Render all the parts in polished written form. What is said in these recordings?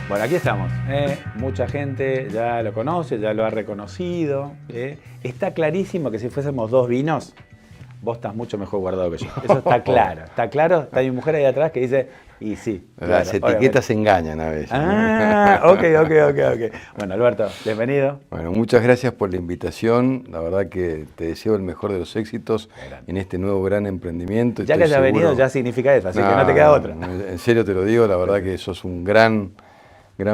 Bueno, aquí estamos. Mucha gente ya lo conoce, ya lo ha reconocido. Está clarísimo que si fuésemos dos vinos, vos estás mucho mejor guardado que yo. Eso está claro. Está claro. Está mi mujer ahí atrás que dice, y sí. Las Claro, etiquetas se engañan a veces. Ah, ¿no? ok. Bueno, Alberto, bienvenido. Bueno, muchas gracias por la invitación. La verdad que te deseo el mejor de los éxitos en este nuevo gran emprendimiento. Ya que haya venido ya significa eso, así que no te queda otra. En serio te lo digo, la verdad que sos un gran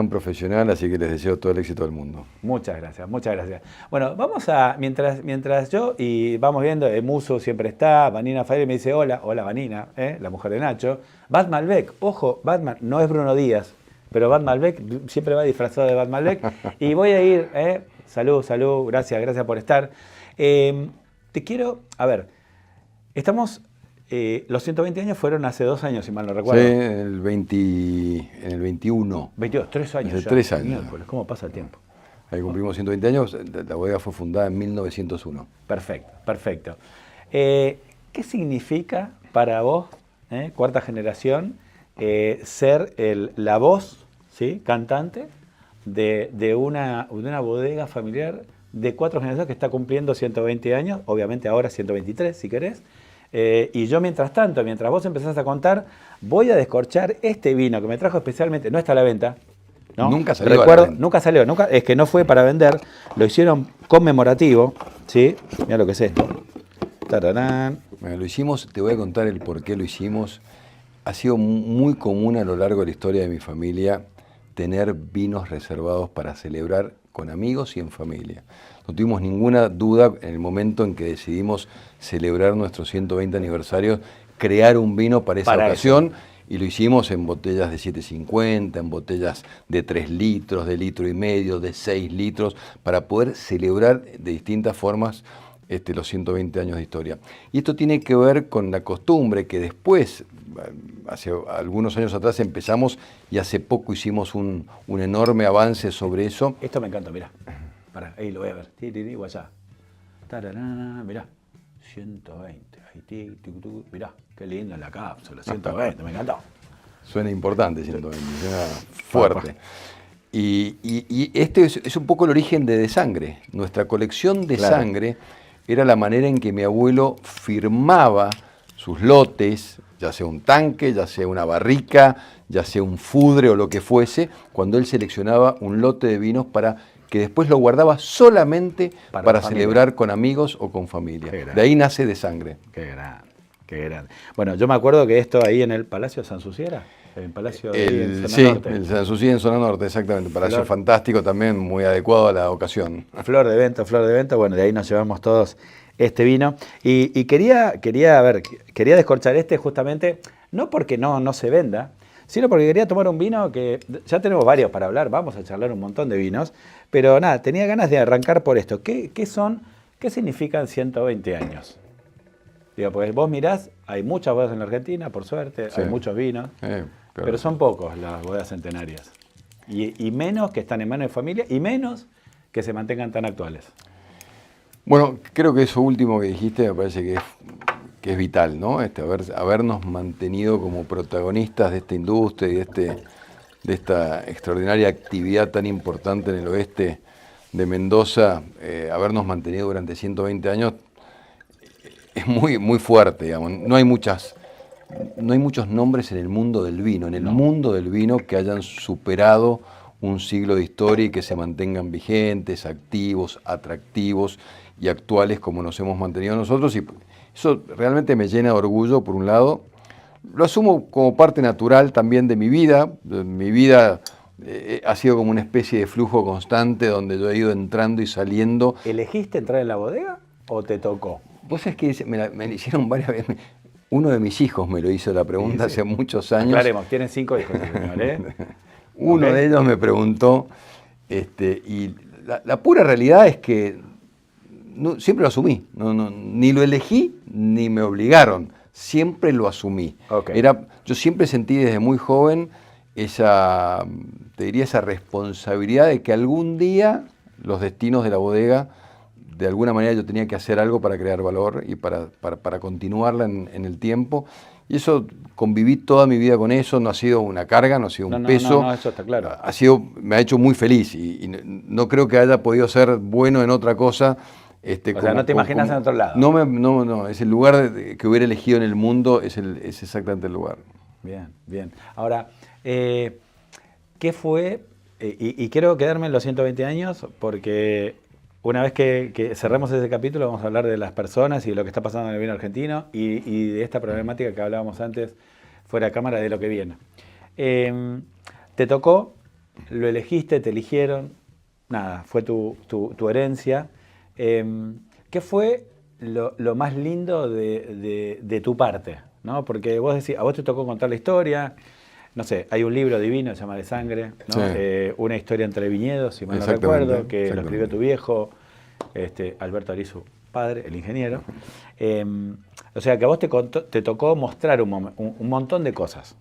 profesional, así que les deseo todo el éxito del mundo. Muchas gracias, muchas gracias. Bueno, vamos a, mientras yo y vamos viendo, Muso siempre está, Vanina Freire me dice hola Vanina, la mujer de Nacho. Bat Malbec, ojo, Batman no es Bruno Díaz, pero Bat Malbec siempre va disfrazado de Bat Malbec. Y voy a ir, salud, gracias por estar. Te quiero, a ver, estamos, los 120 años fueron hace 2 años, si mal no recuerdo. Sí, en el 21. 22, 3 años Hace ya. 3 años. Miércoles, ¿cómo pasa el tiempo? Ahí cumplimos 120 años, la bodega fue fundada en 1901. Perfecto. ¿Qué significa para vos, cuarta generación, ser la voz, ¿sí?, cantante de una bodega familiar de 4 generaciones que está cumpliendo 120 años, obviamente ahora 123 si querés? Y yo mientras tanto, mientras vos empezás a contar, voy a descorchar este vino que me trajo especialmente, no está a la venta, ¿no? Nunca salió. Recuerdo, nunca salió, es que no fue para vender, lo hicieron conmemorativo, ¿sí? Mira lo que es esto. Tararán. Bueno, lo hicimos, te voy a contar el por qué lo hicimos. Ha sido muy común a lo largo de la historia de mi familia tener vinos reservados para celebrar con amigos y en familia. No tuvimos ninguna duda en el momento en que decidimos celebrar nuestro 120 aniversario, crear un vino para esa ocasión. Eso. Y lo hicimos en botellas de 750, en botellas de 3 litros, de 1,5 litros, de 6 litros, para poder celebrar de distintas formas los 120 años de historia. Y esto tiene que ver con la costumbre que después, hace algunos años atrás empezamos y hace poco hicimos un enorme avance sobre eso. Esto me encanta, mirá. Pará, ahí lo voy a ver. Guayá. Mirá. 120. Ahí, mirá, qué lindo en la cápsula. 120, me encantó. Suena importante 120, suena fuerte. Y este es un poco el origen de Sangre. Nuestra colección de sangre era la manera en que mi abuelo firmaba sus lotes, ya sea un tanque, ya sea una barrica, ya sea un fudre o lo que fuese, cuando él seleccionaba un lote de vinos para que después lo guardaba solamente para celebrar con amigos o con familia. De ahí nace De Sangre. Qué grande. Bueno, yo me acuerdo que esto ahí en el Palacio de Sanssouci era. El Palacio de Zona Norte. Sí, el Sanssouci en Zona Norte, exactamente. Palacio fantástico también, muy adecuado a la ocasión. Flor de venta. Bueno, de ahí nos llevamos todos este vino. Y quería descorchar justamente, no porque no se venda, sino porque quería tomar un vino que ya tenemos varios para hablar, vamos a charlar un montón de vinos, pero nada, tenía ganas de arrancar por esto. ¿Qué significan 120 años? Digo, pues vos mirás, hay muchas bodegas en la Argentina, por suerte, hay muchos vinos, pero son pocos las bodegas centenarias. Y menos que están en manos de familia, y menos que se mantengan tan actuales. Bueno, creo que eso último que dijiste me parece que es vital, ¿no? Habernos mantenido como protagonistas de esta industria y de esta extraordinaria actividad tan importante en el oeste de Mendoza, habernos mantenido durante 120 años, es muy fuerte, digamos. No hay muchos nombres en el mundo del vino, mundo del vino que hayan superado un siglo de historia y que se mantengan vigentes, activos, atractivos y actuales como nos hemos mantenido nosotros. Y eso realmente me llena de orgullo, por un lado. Lo asumo como parte natural también de mi vida. Mi vida ha sido como una especie de flujo constante donde yo he ido entrando y saliendo. ¿Elegiste entrar en la bodega o te tocó? Vos sabés que me la hicieron varias veces. Uno de mis hijos me lo hizo la pregunta hace muchos años. Aclaremos, tienen 5 hijos, señor, Uno de ellos me preguntó, y la pura realidad es que siempre lo asumí. Ni lo elegí ni me obligaron. Siempre lo asumí. Yo siempre sentí desde muy joven esa responsabilidad de que algún día los destinos de la bodega, de alguna manera yo tenía que hacer algo para crear valor y para continuarla en el tiempo. Y eso, conviví toda mi vida con eso, no ha sido una carga, no ha sido un peso. No, eso está claro. Me ha hecho muy feliz y no creo que haya podido ser bueno en otra cosa. O sea, no te imaginas en otro lado. No, es el lugar que hubiera elegido en el mundo, es exactamente el lugar. Bien, bien. Ahora, ¿qué fue? Y quiero quedarme en los 120 años porque una vez que cerremos ese capítulo vamos a hablar de las personas y de lo que está pasando en el vino argentino y de esta problemática que hablábamos antes fuera de cámara de lo que viene. Te tocó, lo elegiste, te eligieron, nada, fue tu herencia. ¿Qué fue lo más lindo de tu parte? ¿No? Porque vos decís, a vos te tocó contar la historia, no sé, hay un libro divino, se llama De Sangre, ¿no? Sí. Una historia entre viñedos, si mal no recuerdo, que lo escribió tu viejo, Alberto Arizu, padre, el ingeniero. O sea, que a vos te tocó mostrar un montón de cosas.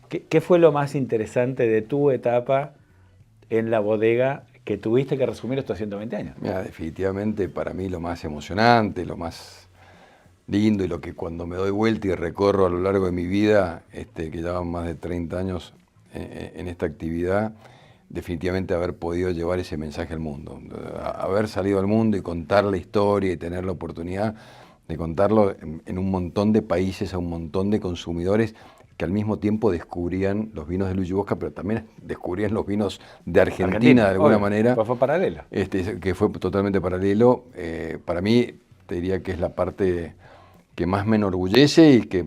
¿Qué fue lo más interesante de tu etapa en la bodega que tuviste que resumir estos 120 años? Mira, definitivamente para mí lo más emocionante, lo más lindo y lo que cuando me doy vuelta y recorro a lo largo de mi vida, que llevan más de 30 años en esta actividad, definitivamente haber podido llevar ese mensaje al mundo. Haber salido al mundo y contar la historia y tener la oportunidad de contarlo en un montón de países, a un montón de consumidores que al mismo tiempo descubrían los vinos de Luigi Bosca, pero también descubrían los vinos de Argentina de alguna manera. Pues fue paralelo. Que fue totalmente paralelo. Para mí, te diría que es la parte que más me enorgullece y que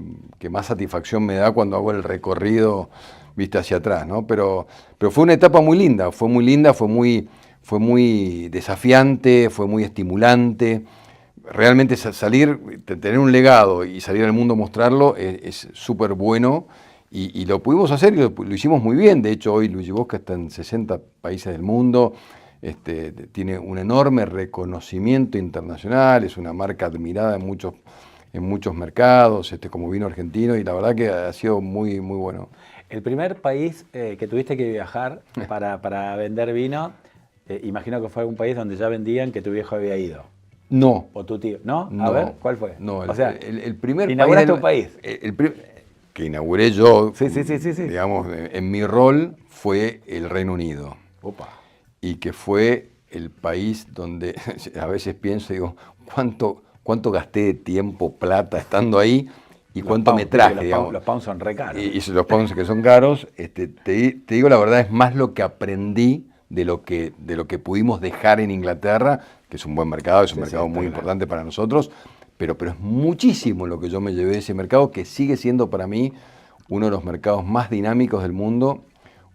más satisfacción me da cuando hago el recorrido, viste, hacia atrás, ¿no? Pero fue una etapa muy linda, fue muy desafiante, fue muy estimulante. Realmente salir, tener un legado y salir al mundo a mostrarlo es súper bueno y lo pudimos hacer y lo hicimos muy bien. De hecho, hoy Luigi Bosca está en 60 países del mundo, tiene un enorme reconocimiento internacional, es una marca admirada en muchos mercados, como vino argentino, y la verdad que ha sido muy, muy bueno. El primer país que tuviste que viajar para vender vino, imagino que fue algún país donde ya vendían que tu viejo había ido. No. ¿O tu tío? ¿No? No, A ver, ¿cuál fue? No, o sea, el primer inauguraste un país. Que inauguré yo, Sí. digamos, en mi rol, fue el Reino Unido. Opa. Y que fue el país donde a veces pienso, digo, ¿cuánto gasté de tiempo, plata, estando ahí? ¿Y cuánto me traje, digamos? Los pounds son re caros. Y los pounds que son caros, te digo la verdad, es más lo que aprendí de lo que pudimos dejar en Inglaterra, que es un buen mercado, es un mercado muy importante para nosotros, pero es muchísimo lo que yo me llevé de ese mercado, que sigue siendo para mí uno de los mercados más dinámicos del mundo.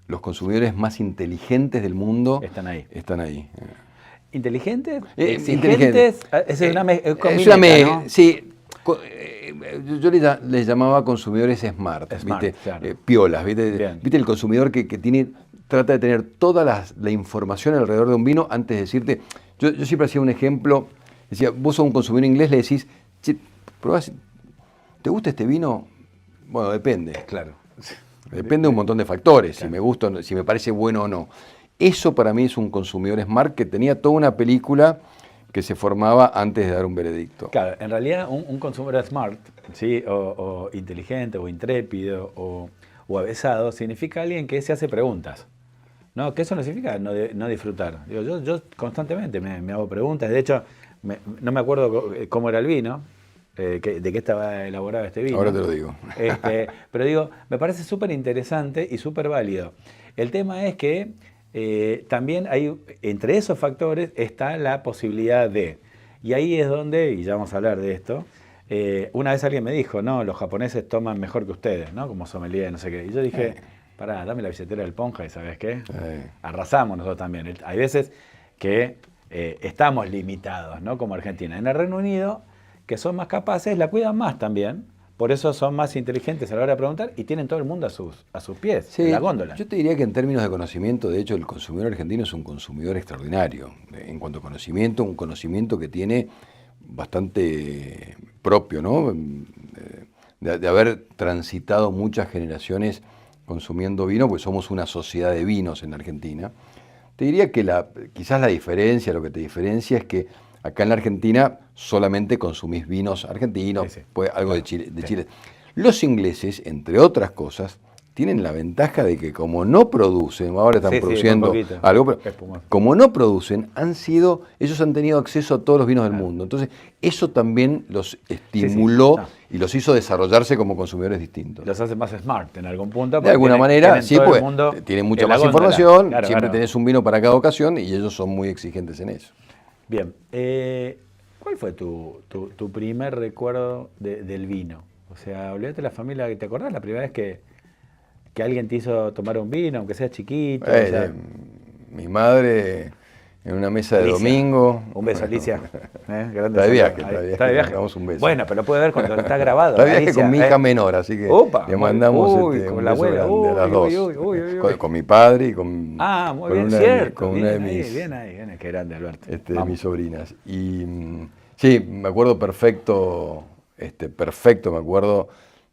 Los consumidores más inteligentes del mundo están ahí. ¿Inteligentes? ¿Exigentes? Es una mezcla, ¿no? Sí. Yo les llamaba consumidores smart, ¿viste? Claro. Piolas, ¿viste? ¿Viste el consumidor que trata de tener toda la información alrededor de un vino antes de decirte? Yo siempre hacía un ejemplo, decía, vos sos un consumidor inglés, le decís, che, probás, ¿te gusta este vino? Bueno, depende. Claro. Depende de un montón de factores, claro. Si me gusta, si me parece bueno o no. Eso para mí es un consumidor smart que tenía toda una película que se formaba antes de dar un veredicto. Claro, en realidad un consumidor smart, ¿sí? o inteligente, o intrépido, o avesado, significa alguien que se hace preguntas. ¿No? Que eso no significa no disfrutar. Digo, yo constantemente me hago preguntas. De hecho, no me acuerdo cómo era el vino, de qué estaba elaborado este vino. Ahora te lo digo. Pero digo, me parece súper interesante y súper válido. El tema es que también hay, entre esos factores está la posibilidad de, y ahí es donde, y ya vamos a hablar de esto, una vez alguien me dijo, no, los japoneses toman mejor que ustedes, ¿no? Como sommelier, no sé qué. Y yo dije, pará, dame la billetera del Ponja y ¿sabes qué? Arrasamos nosotros también. Hay veces que estamos limitados, ¿no? Como Argentina. En el Reino Unido, que son más capaces, la cuidan más también. Por eso son más inteligentes a la hora de preguntar y tienen todo el mundo a sus pies, en la góndola. Yo te diría que en términos de conocimiento, de hecho, el consumidor argentino es un consumidor extraordinario. En cuanto a conocimiento, un conocimiento que tiene bastante propio, ¿no? De haber transitado muchas generaciones consumiendo vino, pues somos una sociedad de vinos en Argentina. Te diría que quizás la diferencia, lo que te diferencia es que acá en la Argentina solamente consumís vinos argentinos, Sí. pues algo de Chile. Los ingleses, entre otras cosas, tienen la ventaja de que como no producen, ahora están produciendo algo, pero como no producen, ellos han tenido acceso a todos los vinos del mundo. Entonces, eso también los estimuló y los hizo desarrollarse como consumidores distintos. Los hace más smart en algún punto. De alguna manera, sí, pues tienen mucha más información, siempre tenés un vino para cada ocasión y ellos son muy exigentes en eso. Bien, ¿cuál fue tu primer recuerdo del vino? O sea, olvídate de la familia, ¿te acordás la primera vez que alguien te hizo tomar un vino, aunque sea chiquito? Mi madre en una mesa de Alicia. Domingo. Un beso, Alicia. Está de viaje. Está de viaje. Le damos un beso. Bueno, pero lo puede ver cuando está grabado. Está de viaje Alicia, con mi hija menor, así que le mandamos con la abuela, a las dos. Con mi padre y con, muy bien, cierto. Con una de mis... Bien ahí, qué grande, Alberto. De mis sobrinas. Y sí, me acuerdo perfecto, me acuerdo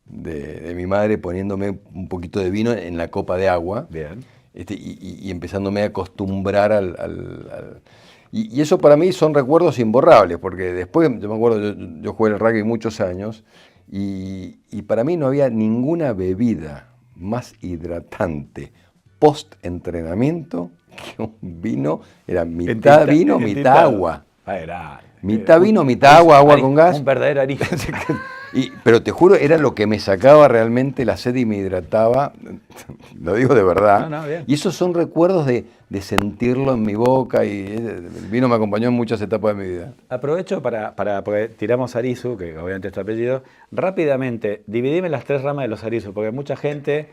de mi madre poniéndome un poquito de vino en la copa de agua. Bien. Y empezándome a acostumbrar y eso para mí son recuerdos imborrables, porque después, yo me acuerdo, yo jugué el rugby muchos años, y para mí no había ninguna bebida más hidratante post-entrenamiento que un vino, era mitad vino, mitad agua. Mitad vino, mitad agua con gas. Un verdadero arijo. Pero te juro, era lo que me sacaba realmente la sed y me hidrataba, lo digo de verdad. Y esos son recuerdos de sentirlo en mi boca, y el vino me acompañó en muchas etapas de mi vida. Aprovecho porque tiramos Arisu, que obviamente es tu apellido, rápidamente, dividime las 3 ramas de los Arisu, porque mucha gente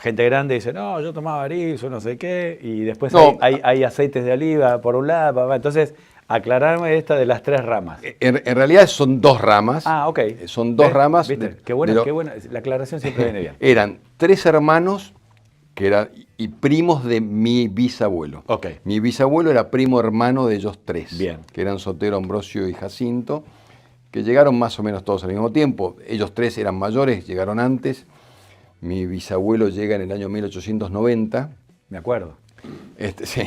grande dice, no, yo tomaba Arisu, no sé qué, y después hay aceites de oliva por un lado, entonces... Aclararme esta de las 3 ramas. En realidad son 2 ramas. Ok. Son 2 ramas. ¿Viste? Qué buena. La aclaración siempre viene bien. Eran 3 hermanos y primos de mi bisabuelo. Okay. Mi bisabuelo era primo hermano de ellos 3. Bien. Que eran Sotero, Ambrosio y Jacinto, que llegaron más o menos todos al mismo tiempo. Ellos 3 eran mayores, llegaron antes. Mi bisabuelo llega en el año 1890. Me acuerdo. Sí,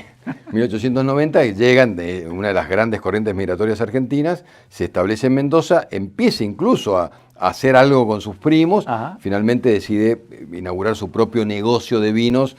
1890, y llegan de una de las grandes corrientes migratorias argentinas, se establece en Mendoza, empieza incluso a hacer algo con sus primos. Ajá. Finalmente decide inaugurar su propio negocio de vinos,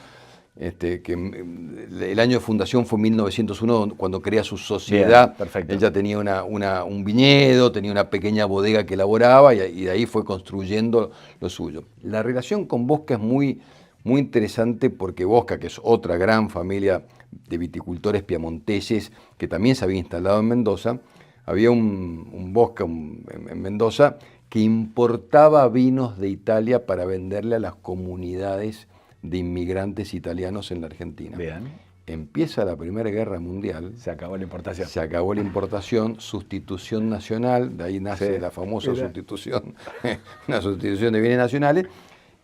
que el año de fundación fue 1901, cuando crea su sociedad. Bien, perfecto. Ella tenía un viñedo, tenía una pequeña bodega que elaboraba, y de ahí fue construyendo lo suyo. La relación con Bosca es muy interesante, porque Bosca, que es otra gran familia de viticultores piamonteses que también se había instalado en Mendoza, había un Bosca en Mendoza que importaba vinos de Italia para venderle a las comunidades de inmigrantes italianos en la Argentina. Bien. Empieza la Primera Guerra Mundial. Se acabó la importación. Se acabó la importación, sustitución nacional, de ahí nace la famosa sustitución, una sustitución de bienes nacionales.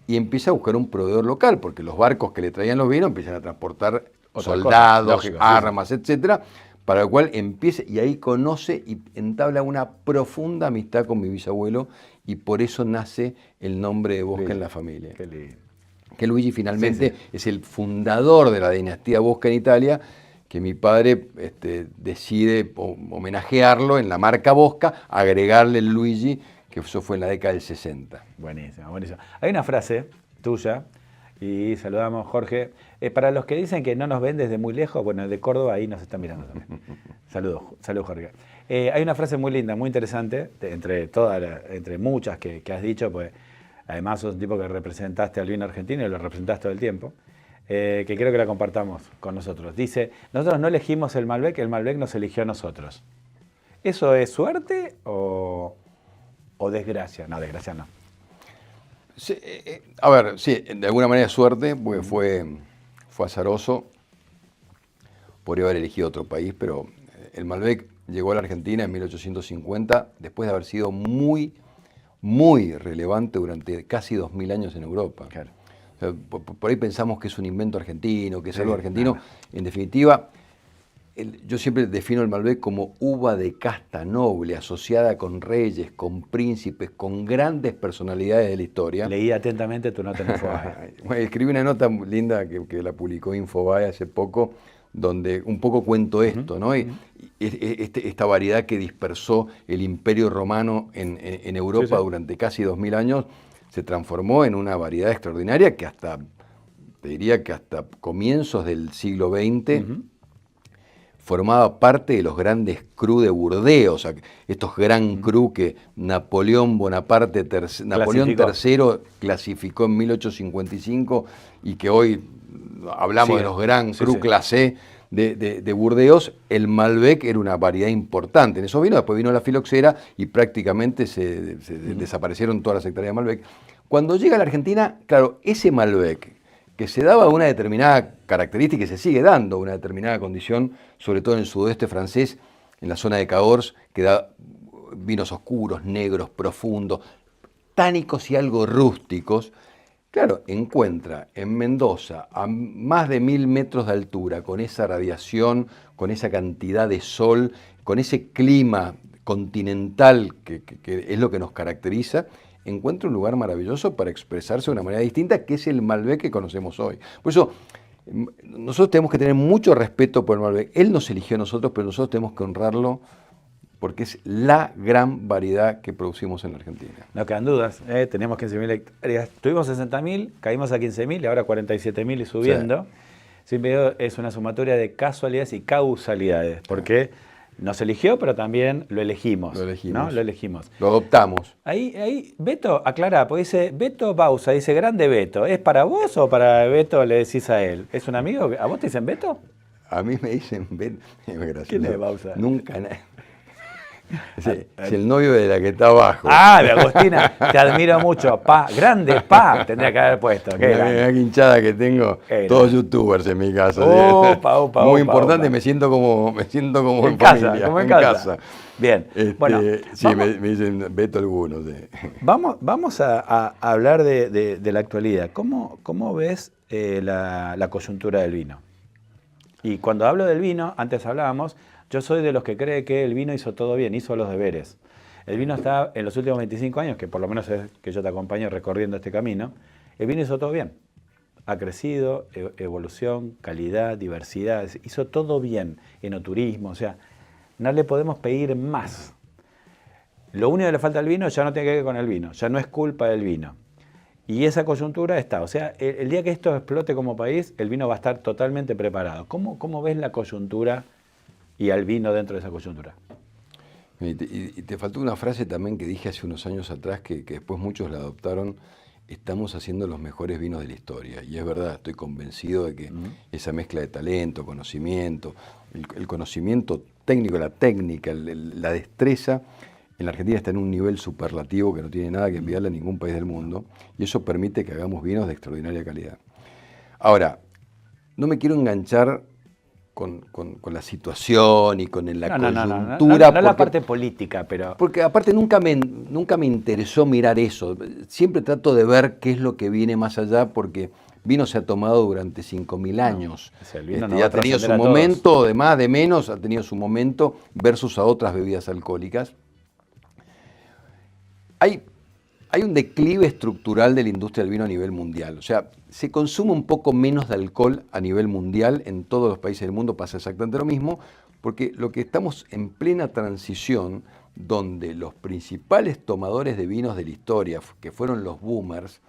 Y empieza a buscar un proveedor local, porque los barcos que le traían los vinos empiezan a transportar soldados, armas, etcétera, para lo cual empieza, y ahí conoce y entabla una profunda amistad con mi bisabuelo, y por eso nace el nombre de Bosca en la familia. Qué lindo. Que Luigi finalmente es el fundador de la dinastía Bosca en Italia, que mi padre decide homenajearlo en la marca Bosca, agregarle el Luigi, que eso fue en la década del 60. Buenísimo, buenísimo. Hay una frase tuya, y saludamos, Jorge. Para los que dicen que no nos ven desde muy lejos, bueno, de Córdoba ahí nos están mirando también. Saludos, Jorge. Hay una frase muy linda, muy interesante, entre muchas que has dicho, pues además sos un tipo que representaste al vino argentino y lo representás todo el tiempo, que quiero que la compartamos con nosotros. Dice, nosotros no elegimos el Malbec nos eligió a nosotros. ¿Eso es suerte o desgracia? No, desgracia no. Sí, a ver, sí, de alguna manera suerte, porque fue azaroso. Podría haber elegido otro país, pero el Malbec llegó a la Argentina en 1850, después de haber sido muy, muy relevante durante casi 2000 años en Europa. Claro. O sea, por ahí pensamos que es un invento argentino, que es algo argentino. En definitiva, yo siempre defino el Malbec como uva de casta noble, asociada con reyes, con príncipes, con grandes personalidades de la historia. Leí atentamente tu nota en Infobae. Escribí una nota muy linda que la publicó Infobae hace poco, donde un poco cuento esto, ¿no? Y esta variedad que dispersó el Imperio Romano en Europa durante casi 2000 años, se transformó en una variedad extraordinaria que te diría que hasta comienzos del siglo XX formaba parte de los grandes cru de Burdeos, o sea, estos gran cru que Napoleón Bonaparte, Napoleón III clasificó en 1855 y que hoy hablamos de los gran cru clase de Burdeos. El Malbec era una variedad importante en esos vinos. Después vino la filoxera y prácticamente se desaparecieron todas las hectáreas de Malbec. Cuando llega a la Argentina, claro, ese Malbec que se daba una determinada característica y se sigue dando una determinada condición, sobre todo en el sudoeste francés, en la zona de Cahors, que da vinos oscuros, negros, profundos, tánicos y algo rústicos. Claro, encuentra en Mendoza, a más de 1000 metros de altura, con esa radiación, con esa cantidad de sol, con ese clima continental que es lo que nos caracteriza, encuentra un lugar maravilloso para expresarse de una manera distinta, que es el Malbec que conocemos hoy. Por eso, nosotros tenemos que tener mucho respeto por el Malbec. Él nos eligió a nosotros, pero nosotros tenemos que honrarlo porque es la gran variedad que producimos en la Argentina. No quedan dudas, teníamos 15.000 hectáreas, tuvimos 60.000, caímos a 15.000 y ahora 47.000 y subiendo. Sí. Siempre es una sumatoria de casualidades y causalidades, porque nos eligió, pero también lo elegimos. Lo elegimos. ¿No? Lo elegimos. Lo adoptamos. Ahí Beto, aclara, porque dice Beto Bausa, dice grande Beto. ¿Es para vos o para Beto le decís a él? ¿Es un amigo? ¿A vos te dicen Beto? A mí me dicen Beto. ¿Quién es Bausa? Nunca. Es el novio de la que está abajo. Ah, de Agostina, te admiro mucho. Pa, grande, pa, tendría que haber puesto. Una hinchada que tengo, todos youtubers en mi casa. Muy importante, me siento como en casa, familia, como en casa. Bien, bueno. Sí, me dicen Beto algunos. Vamos a hablar de la actualidad. ¿Cómo ves la coyuntura del vino? Y cuando hablo del vino, antes hablábamos, yo soy de los que cree que el vino hizo todo bien, hizo los deberes. El vino está, en los últimos 25 años, que por lo menos es que yo te acompaño recorriendo este camino, el vino hizo todo bien. Ha crecido, evolución, calidad, diversidad, hizo todo bien, enoturismo, o sea, no le podemos pedir más. Lo único que le falta al vino ya no tiene que ver con el vino, ya no es culpa del vino. Y esa coyuntura está, o sea, el día que esto explote como país, el vino va a estar totalmente preparado. ¿Cómo ves la coyuntura y al vino dentro de esa coyuntura? Y te faltó una frase también que dije hace unos años atrás, que después muchos la adoptaron: estamos haciendo los mejores vinos de la historia. Y es verdad, estoy convencido de que esa mezcla de talento, conocimiento, el conocimiento técnico, la técnica, la destreza, en la Argentina está en un nivel superlativo que no tiene nada que envidiarle a ningún país del mundo, y eso permite que hagamos vinos de extraordinaria calidad. Ahora, no me quiero enganchar con la situación y con la coyuntura. No la parte política, pero... Porque aparte nunca me interesó mirar eso. Siempre trato de ver qué es lo que viene más allá, porque vino se ha tomado durante 5.000 años. Ya ha tenido su momento, de más, de menos, ha tenido su momento versus a otras bebidas alcohólicas. Hay un declive estructural de la industria del vino a nivel mundial. O sea, se consume un poco menos de alcohol a nivel mundial. En todos los países del mundo pasa exactamente lo mismo, porque lo que estamos en plena transición, donde los principales tomadores de vinos de la historia, que fueron los boomers,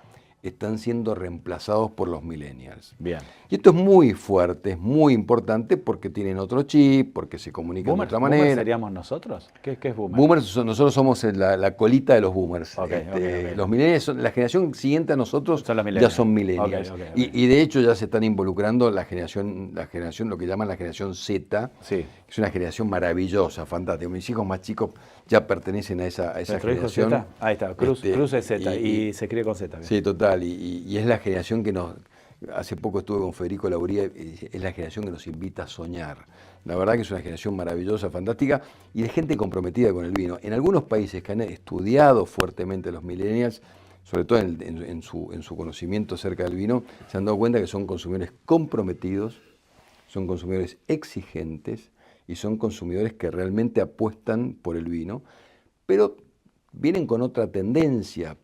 están siendo reemplazados por los millennials. Bien. Y esto es muy fuerte, es muy importante, porque tienen otro chip, porque se comunican de otra manera. ¿Boomers seríamos nosotros? ¿Qué es boomer? Boomers, nosotros somos la colita de los boomers. Okay. Los millennials, la generación siguiente a nosotros ya son millennials. Y de hecho ya se están involucrando la generación, lo que llaman la generación Z, que es una generación maravillosa, fantástica. Mis hijos más chicos ya pertenecen a esa generación. Hijo Z? Ahí está, Cruz es Z y se escribe con Z. Sí, total. Y es la generación que nos... Hace poco estuve con Federico Lauría, es la generación que nos invita a soñar. La verdad que es una generación maravillosa, fantástica, y de gente comprometida con el vino. En algunos países que han estudiado fuertemente los millennials, sobre todo en su conocimiento acerca del vino, se han dado cuenta que son consumidores comprometidos, son consumidores exigentes y son consumidores que realmente apuestan por el vino, pero vienen con otra tendencia.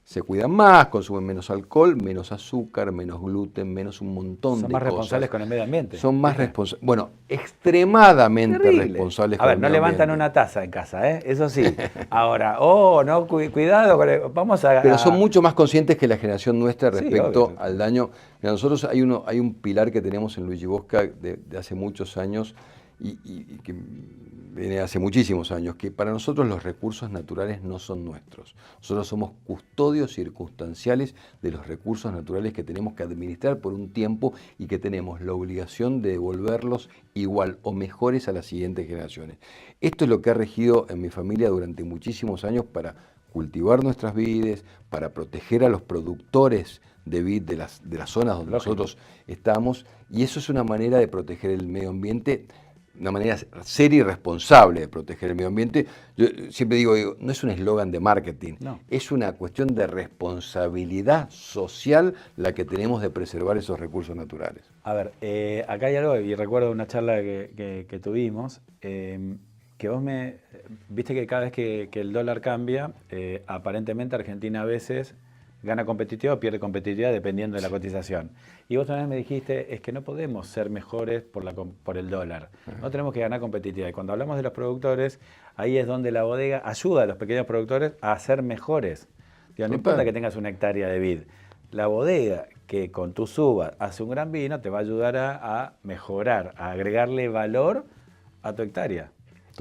se cuidan más, consumen menos alcohol, menos azúcar, menos gluten, menos un montón de cosas. Son más responsables con el medio ambiente. Son más responsables, bueno, extremadamente Terrible. responsables A con ver, el no medio levantan ambiente. una taza en casa, ¿eh? Eso sí. Ahora, no, cuidado, vamos a... Pero son mucho más conscientes que la generación nuestra Sí, respecto obvio. al daño. Mira, nosotros hay un pilar que tenemos en Luigi Bosca de hace muchos años y que viene hace muchísimos años, que para nosotros los recursos naturales no son nuestros. Nosotros somos custodios circunstanciales de los recursos naturales que tenemos que administrar por un tiempo y que tenemos la obligación de devolverlos igual o mejores a las siguientes generaciones. Esto es lo que ha regido en mi familia durante muchísimos años para cultivar nuestras vides, para proteger a los productores de vid de las zonas donde nosotros estamos, y eso es una manera de proteger el medio ambiente, una manera seria y responsable de proteger el medio ambiente. Yo siempre digo, no es un eslogan de marketing, No. es una cuestión de responsabilidad social la que tenemos de preservar esos recursos naturales. A ver, acá hay algo, y recuerdo una charla que tuvimos, que vos viste que cada vez que el dólar cambia, aparentemente Argentina a veces gana competitividad o pierde competitividad dependiendo de la cotización. Y vos también me dijiste, es que no podemos ser mejores por el dólar, no tenemos que ganar competitividad. Y cuando hablamos de los productores, ahí es donde la bodega ayuda a los pequeños productores a ser mejores. Digo, no importa que tengas una hectárea de vid, la bodega que con tus uvas hace un gran vino te va a ayudar a mejorar, a agregarle valor a tu hectárea.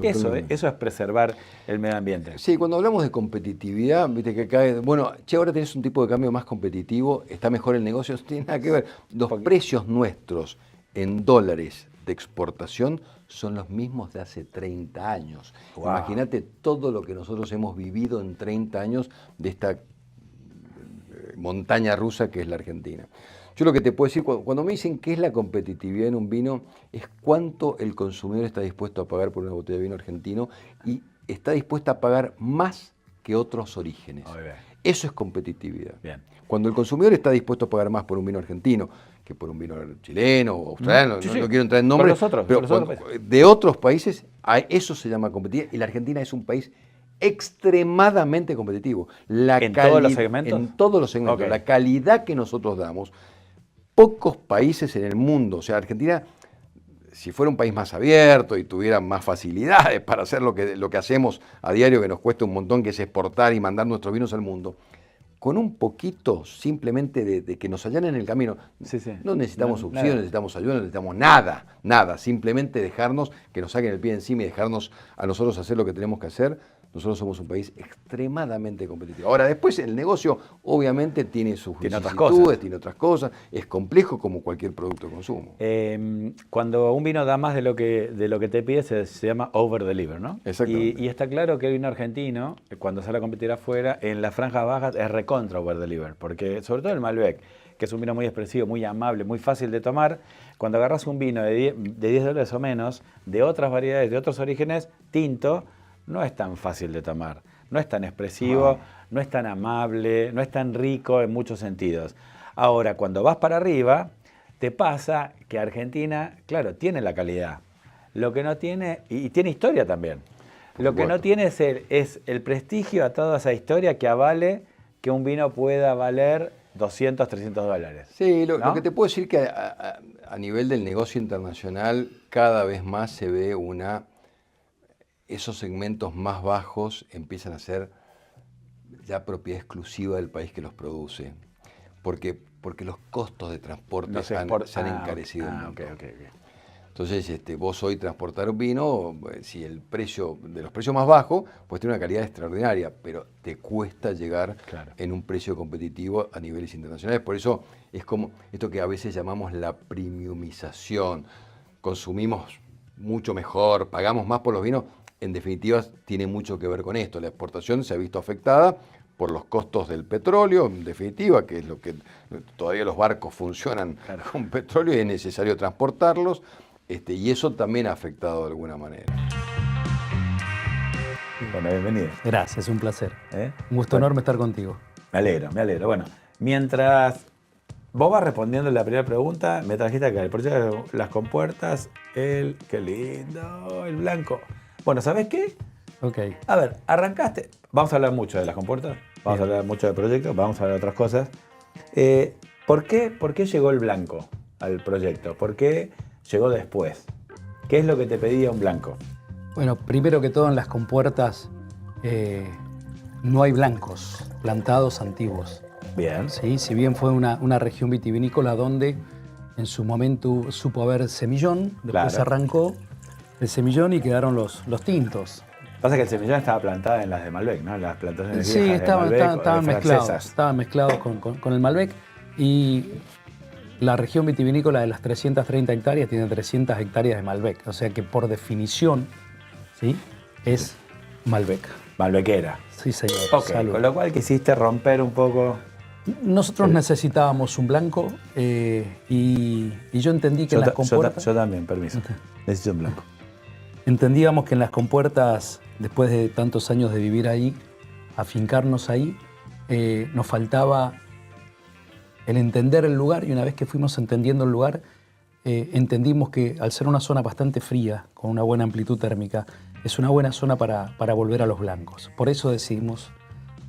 Eso es preservar el medio ambiente. Sí, cuando hablamos de competitividad, viste que cae, bueno, che, ahora tenés un tipo de cambio más competitivo, está mejor el negocio, no tiene nada que ver. Los precios nuestros en dólares de exportación son los mismos de hace 30 años. Wow. Imagínate todo lo que nosotros hemos vivido en 30 años de esta montaña rusa que es la Argentina. Yo lo que te puedo decir, cuando me dicen qué es la competitividad en un vino, es cuánto el consumidor está dispuesto a pagar por una botella de vino argentino y está dispuesto a pagar más que otros orígenes. Eso es competitividad. Bien. Cuando el consumidor está dispuesto a pagar más por un vino argentino que por un vino chileno o australiano, no quiero entrar en nombres, de otros países, eso se llama competitividad y la Argentina es un país extremadamente competitivo. ¿En todos los segmentos? En todos los segmentos. Okay. La calidad que nosotros damos, pocos países en el mundo, o sea, Argentina, si fuera un país más abierto y tuviera más facilidades para hacer lo que hacemos a diario, que nos cuesta un montón, que es exportar y mandar nuestros vinos al mundo, con un poquito simplemente de que nos allanen el camino, no necesitamos subsidios, no necesitamos ayuda, no necesitamos nada, simplemente dejarnos que nos saquen el pie encima y dejarnos a nosotros hacer lo que tenemos que hacer. Nosotros somos un país extremadamente competitivo. Ahora, después el negocio obviamente tiene sus vicisitudes, tiene otras cosas, es complejo como cualquier producto de consumo. Cuando un vino da más de lo que te pide, se llama over-deliver, ¿no? Exactamente. Y está claro que el vino argentino, cuando sale a competir afuera, en las franjas bajas es recontra over-deliver, porque sobre todo el Malbec, que es un vino muy expresivo, muy amable, muy fácil de tomar, cuando agarras un vino de $10 o menos, de otras variedades, de otros orígenes, tinto, no es tan fácil de tomar, no es tan expresivo, no es tan amable, no es tan rico en muchos sentidos. Ahora, cuando vas para arriba, te pasa que Argentina, claro, tiene la calidad. Lo que no tiene, y tiene historia también, lo que no tiene es el prestigio atado a esa historia que avale que un vino pueda valer $200, $300. Sí, lo que te puedo decir que a nivel del negocio internacional cada vez más se ve esos segmentos más bajos empiezan a ser ya propiedad exclusiva del país que los produce, porque los costos de transporte se han encarecido. Entonces, vos hoy transportar un vino, si el precio de los precios más bajos, pues tiene una calidad extraordinaria, pero te cuesta llegar en un precio competitivo a niveles internacionales. Por eso es como esto que a veces llamamos la premiumización. Consumimos mucho mejor, pagamos más por los vinos. En definitiva, tiene mucho que ver con esto. La exportación se ha visto afectada por los costos del petróleo, en definitiva, que es lo que todavía los barcos funcionan con petróleo y es necesario transportarlos, y eso también ha afectado de alguna manera. Bueno, bienvenido. Gracias, un placer. Un gusto enorme estar contigo. Me alegro. Bueno, mientras vos vas respondiendo la primera pregunta, me trajiste acá el proyecto de las compuertas, qué lindo, el blanco. Bueno, ¿sabes qué? Ok. A ver, arrancaste. Vamos a hablar mucho de las compuertas, vamos a hablar mucho de proyectos, vamos a hablar de otras cosas. ¿Por qué llegó el blanco al proyecto? ¿Por qué llegó después? ¿Qué es lo que te pedía un blanco? Bueno, primero que todo en las compuertas no hay blancos plantados antiguos. Bien. ¿Sí? Si bien fue una región vitivinícola donde en su momento supo haber semillón, después Claro. se arrancó el semillón y quedaron los tintos. Pasa que el semillón estaba plantada en las de Malbec, ¿no? En las plantaciones Sí, viejas de Malbec, estaban francesas. mezclados con el Malbec. Y la región vitivinícola de las 330 hectáreas tiene 300 hectáreas de Malbec. O sea que por definición, ¿sí? Es Malbec. Malbequera. Sí, señor. Ok, Salud. con lo cual quisiste romper un poco. Nosotros necesitábamos un blanco y yo entendí que en las compuertas... Yo también, permiso. Necesito un blanco. Entendíamos que en las compuertas, después de tantos años de vivir ahí, afincarnos ahí, nos faltaba el entender el lugar, y una vez que fuimos entendiendo el lugar, entendimos que al ser una zona bastante fría, con una buena amplitud térmica, es una buena zona para volver a los blancos. Por eso decidimos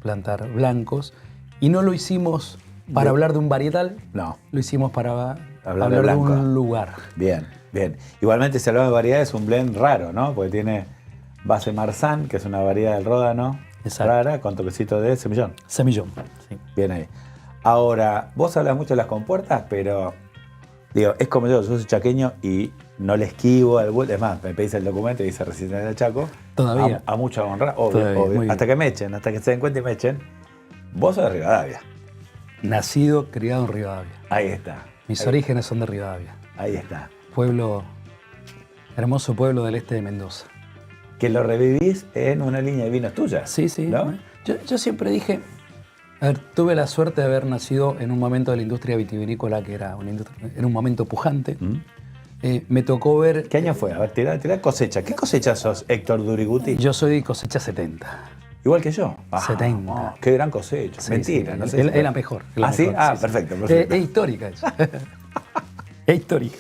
plantar blancos, y no lo hicimos para hablar de un varietal, No. lo hicimos para Hablar de hablar de blanco. un lugar. Bien, bien. Igualmente, si hablamos de variedad, es un blend raro, ¿no? Porque tiene base Marsanne, que es una variedad del Ródano, Exacto. rara, con toquecito de semillón. Semillón. Sí. Bien ahí. Ahora, vos hablas mucho de las compuertas, pero digo, es como yo soy chaqueño y no le esquivo al vuelto. Es más, me pedís el documento y dice Resistencia del Chaco. Todavía. A mucha honra, obvio, Todavía, muy obvio. bien. Hasta que me echen, hasta que se den cuenta y me echen. Vos sos de Rivadavia. Nacido, criado en Rivadavia. Ahí está. Mis Ahí- orígenes son de Rivadavia. Ahí está. Pueblo, hermoso pueblo del este de Mendoza. Que lo revivís en una línea de vinos tuya. Sí, sí. ¿No? Yo siempre dije, a ver, tuve la suerte de haber nacido en un momento de la industria vitivinícola que era en un momento pujante. Me tocó ver... ¿Qué año fue? A ver, tirá cosecha. ¿Qué cosecha sos, Héctor Duriguti? Yo soy cosecha 70. Igual que yo. 70. Oh, qué gran cosecha. Sí, Mentira, sí, no sé. es la mejor. Es la ¿Ah, sí? mejor, Ah, sí. perfecto, perfecto. Es histórica eso. Es histórica.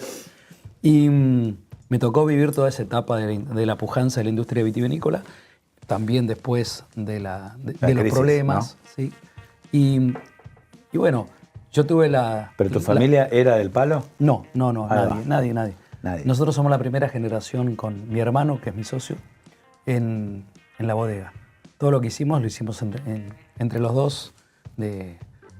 Y me tocó vivir toda esa etapa de la pujanza de la industria vitivinícola, también después de los crisis, problemas. ¿no? ¿sí? Y bueno, yo tuve la... ¿Pero tu familia era del palo? No, Ahí va. nadie. Nadie. Nosotros somos la primera generación con mi hermano, que es mi socio, en la bodega. Todo lo que hicimos lo hicimos entre los dos,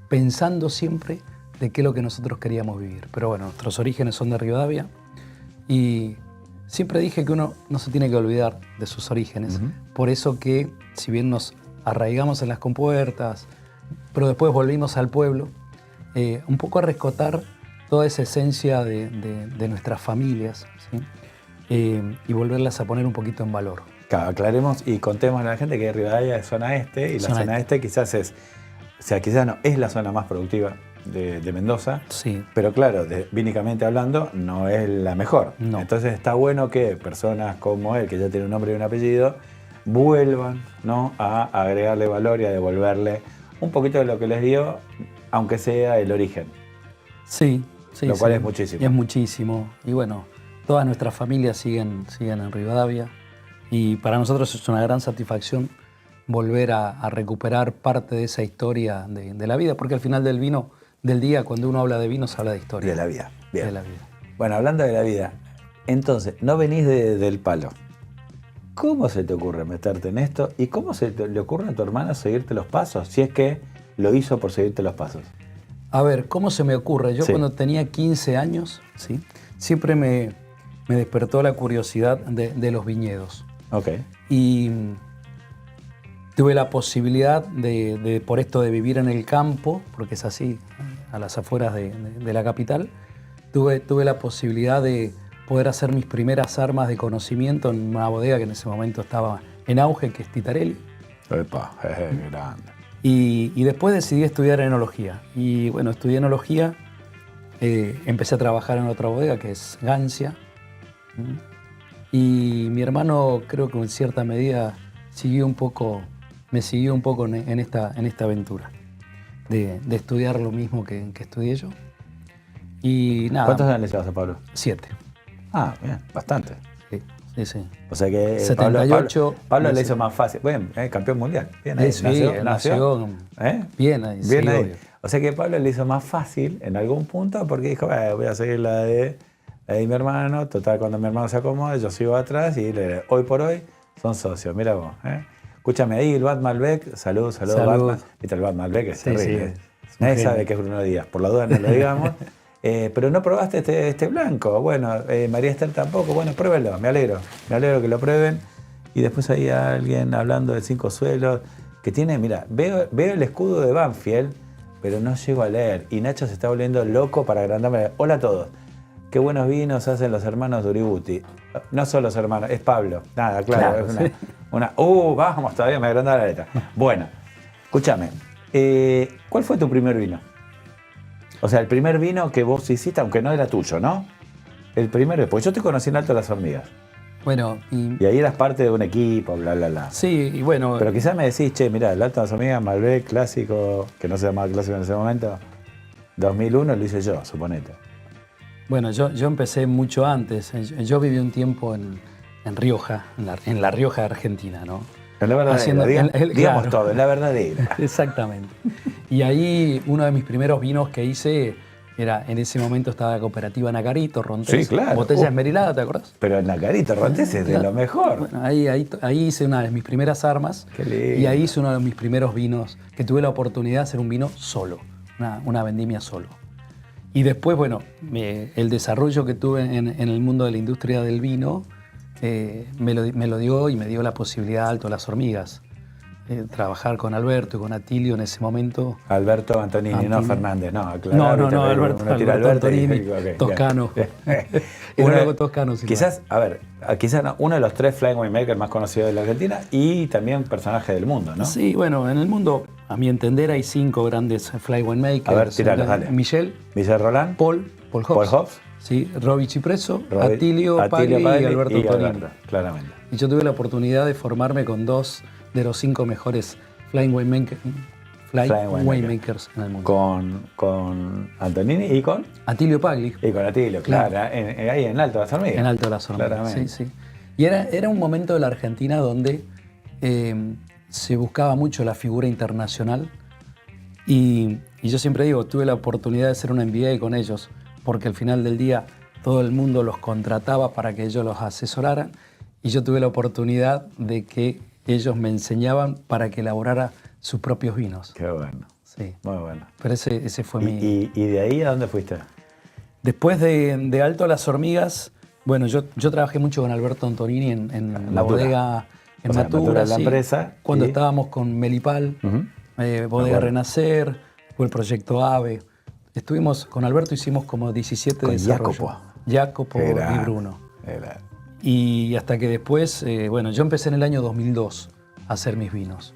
pensando siempre de qué es lo que nosotros queríamos vivir. Pero bueno, nuestros orígenes son de Rivadavia y siempre dije que uno no se tiene que olvidar de sus orígenes. Por eso que, si bien nos arraigamos en las compuertas, pero después volvimos al pueblo, un poco a rescatar toda esa esencia de nuestras familias, ¿sí? Y volverlas a poner un poquito en valor. Claro, aclaremos y contemos a la gente que Rivadavia es zona este y la zona este quizás no es la zona más productiva de Mendoza, Sí. pero claro, vínicamente hablando, no es la mejor. No. Entonces está bueno que personas como él, que ya tiene un nombre y un apellido, vuelvan, ¿no?, a agregarle valor y a devolverle un poquito de lo que les dio, aunque sea el origen. Sí. Lo cual es muchísimo. Es muchísimo. Y bueno, todas nuestras familias siguen en Rivadavia. Y para nosotros es una gran satisfacción volver a recuperar parte de esa historia de la vida, porque al final del día, cuando uno habla de vino, se habla de historia. De la vida. Bien. De la vida. Bueno, hablando de la vida, entonces, no venís del palo. ¿Cómo se te ocurre meterte en esto? ¿Y cómo le ocurre a tu hermana seguirte los pasos? Si es que lo hizo por seguirte los pasos. A ver, ¿cómo se me ocurre? Yo Sí. cuando tenía 15 años, ¿sí?, siempre me despertó la curiosidad de los viñedos. Ok. Y tuve la posibilidad por esto de vivir en el campo, porque es así, a las afueras de la capital, tuve la posibilidad de poder hacer mis primeras armas de conocimiento en una bodega que en ese momento estaba en auge, que es Titarelli. Epa, grande. Y después decidí estudiar enología. Y bueno, estudié enología, empecé a trabajar en otra bodega que es Gancia. Y mi hermano, creo que en cierta medida me siguió un poco en esta aventura de estudiar lo mismo que estudié yo. Y nada. ¿Cuántos años le llevas a Pablo? 7. Ah, bien, bastante. Sí. sí, sí. O sea que 78. Pablo le hizo más fácil. Bueno, campeón mundial. Bien ahí. Sí, nació bien ahí. Bien sí, ahí. obvio. O sea que Pablo le hizo más fácil en algún punto porque dijo, voy a seguir la de mi hermano. Total, cuando mi hermano se acomode, yo sigo atrás y hoy por hoy son socios. Mira vos. Escúchame ahí, el Bat Malbec. Salud, Batman. Viste, el Bat Malbec es terrible. Nadie sabe que es Bruno Díaz. Por la duda no lo digamos. Pero no probaste este blanco. Bueno, María Esther tampoco. Bueno, pruébenlo. Me alegro que lo prueben. Y después hay alguien hablando de 5 suelos que tiene, mira, veo el escudo de Banfield, pero no llego a leer. Y Nacho se está volviendo loco para agrandarme. Hola a todos. Qué buenos vinos hacen los hermanos Duributi. No son los hermanos, es Pablo. Nada, claro. Es vamos, todavía me agranda la letra. Bueno, escúchame. ¿Cuál fue tu primer vino? O sea, el primer vino que vos hiciste, aunque no era tuyo, ¿no? El primero, pues yo te conocí en Alto de las Hormigas. Bueno, y ahí eras parte de un equipo, bla, bla, bla. Sí, y bueno. Pero quizás me decís, che, mirá, el Alto de las Hormigas, Malbec, clásico, que no se llamaba clásico en ese momento, 2001 lo hice yo, suponete. Bueno, yo empecé mucho antes. Yo viví un tiempo en Rioja, en la Rioja de Argentina, ¿no? En la verdadera, digamos claro. todo, en la verdadera. Exactamente. Y ahí uno de mis primeros vinos que hice era, en ese momento estaba la cooperativa Nacarito, Rontés. Sí, claro. Botella esmerilada, ¿te acordás? Pero el Nacarito, Rontés es de lo mejor. Bueno, ahí hice una de mis primeras armas. Qué lindo. Y ahí hice uno de mis primeros vinos, que tuve la oportunidad de hacer un vino solo, una vendimia solo. Y después, bueno, el desarrollo que tuve en el mundo de la industria del vino me lo dio y me dio la posibilidad Alto Las Hormigas. Trabajar con Alberto y con Atilio en ese momento. Alberto Antonini, no Fernández, no, claro. No, Alberto Antonini, toscano. Toscano. Quizás, uno de los 3 flying winemakers más conocidos de la Argentina y también personaje del mundo, ¿no? Sí, bueno, en el mundo, a mi entender, hay 5 grandes fly winemakers. A ver, tiralos, dale. Michel Roland, Paul Hobbs. Sí, Roby Cipresso, Atilio Pagli y Alberto Antonini. Claramente. Y yo tuve la oportunidad de formarme con 2 de los 5 mejores fly winemakers en el mundo. Con Antonini y con Atilio Pagli. Y con Atilio, claro. Ahí en Alto de las Hormigas. En Alto de las Hormigas, sí. Y era un momento de la Argentina donde se buscaba mucho la figura internacional. Y yo siempre digo, tuve la oportunidad de hacer una MBA con ellos, porque al final del día todo el mundo los contrataba para que ellos los asesoraran. Y yo tuve la oportunidad de que ellos me enseñaban para que elaborara sus propios vinos. Qué bueno. Sí. Muy bueno. Pero ese fue ¿Y de ahí a dónde fuiste? Después de Alto Las Hormigas, bueno, yo trabajé mucho con Alberto Antonini en la bodega en Natura, la empresa. Cuando estábamos con Melipal, Bodega Renacer, fue el proyecto AVE. Estuvimos con Alberto, hicimos como 17 con desarrollos. Jacopo y Bruno. Y hasta que después, yo empecé en el año 2002 a hacer mis vinos.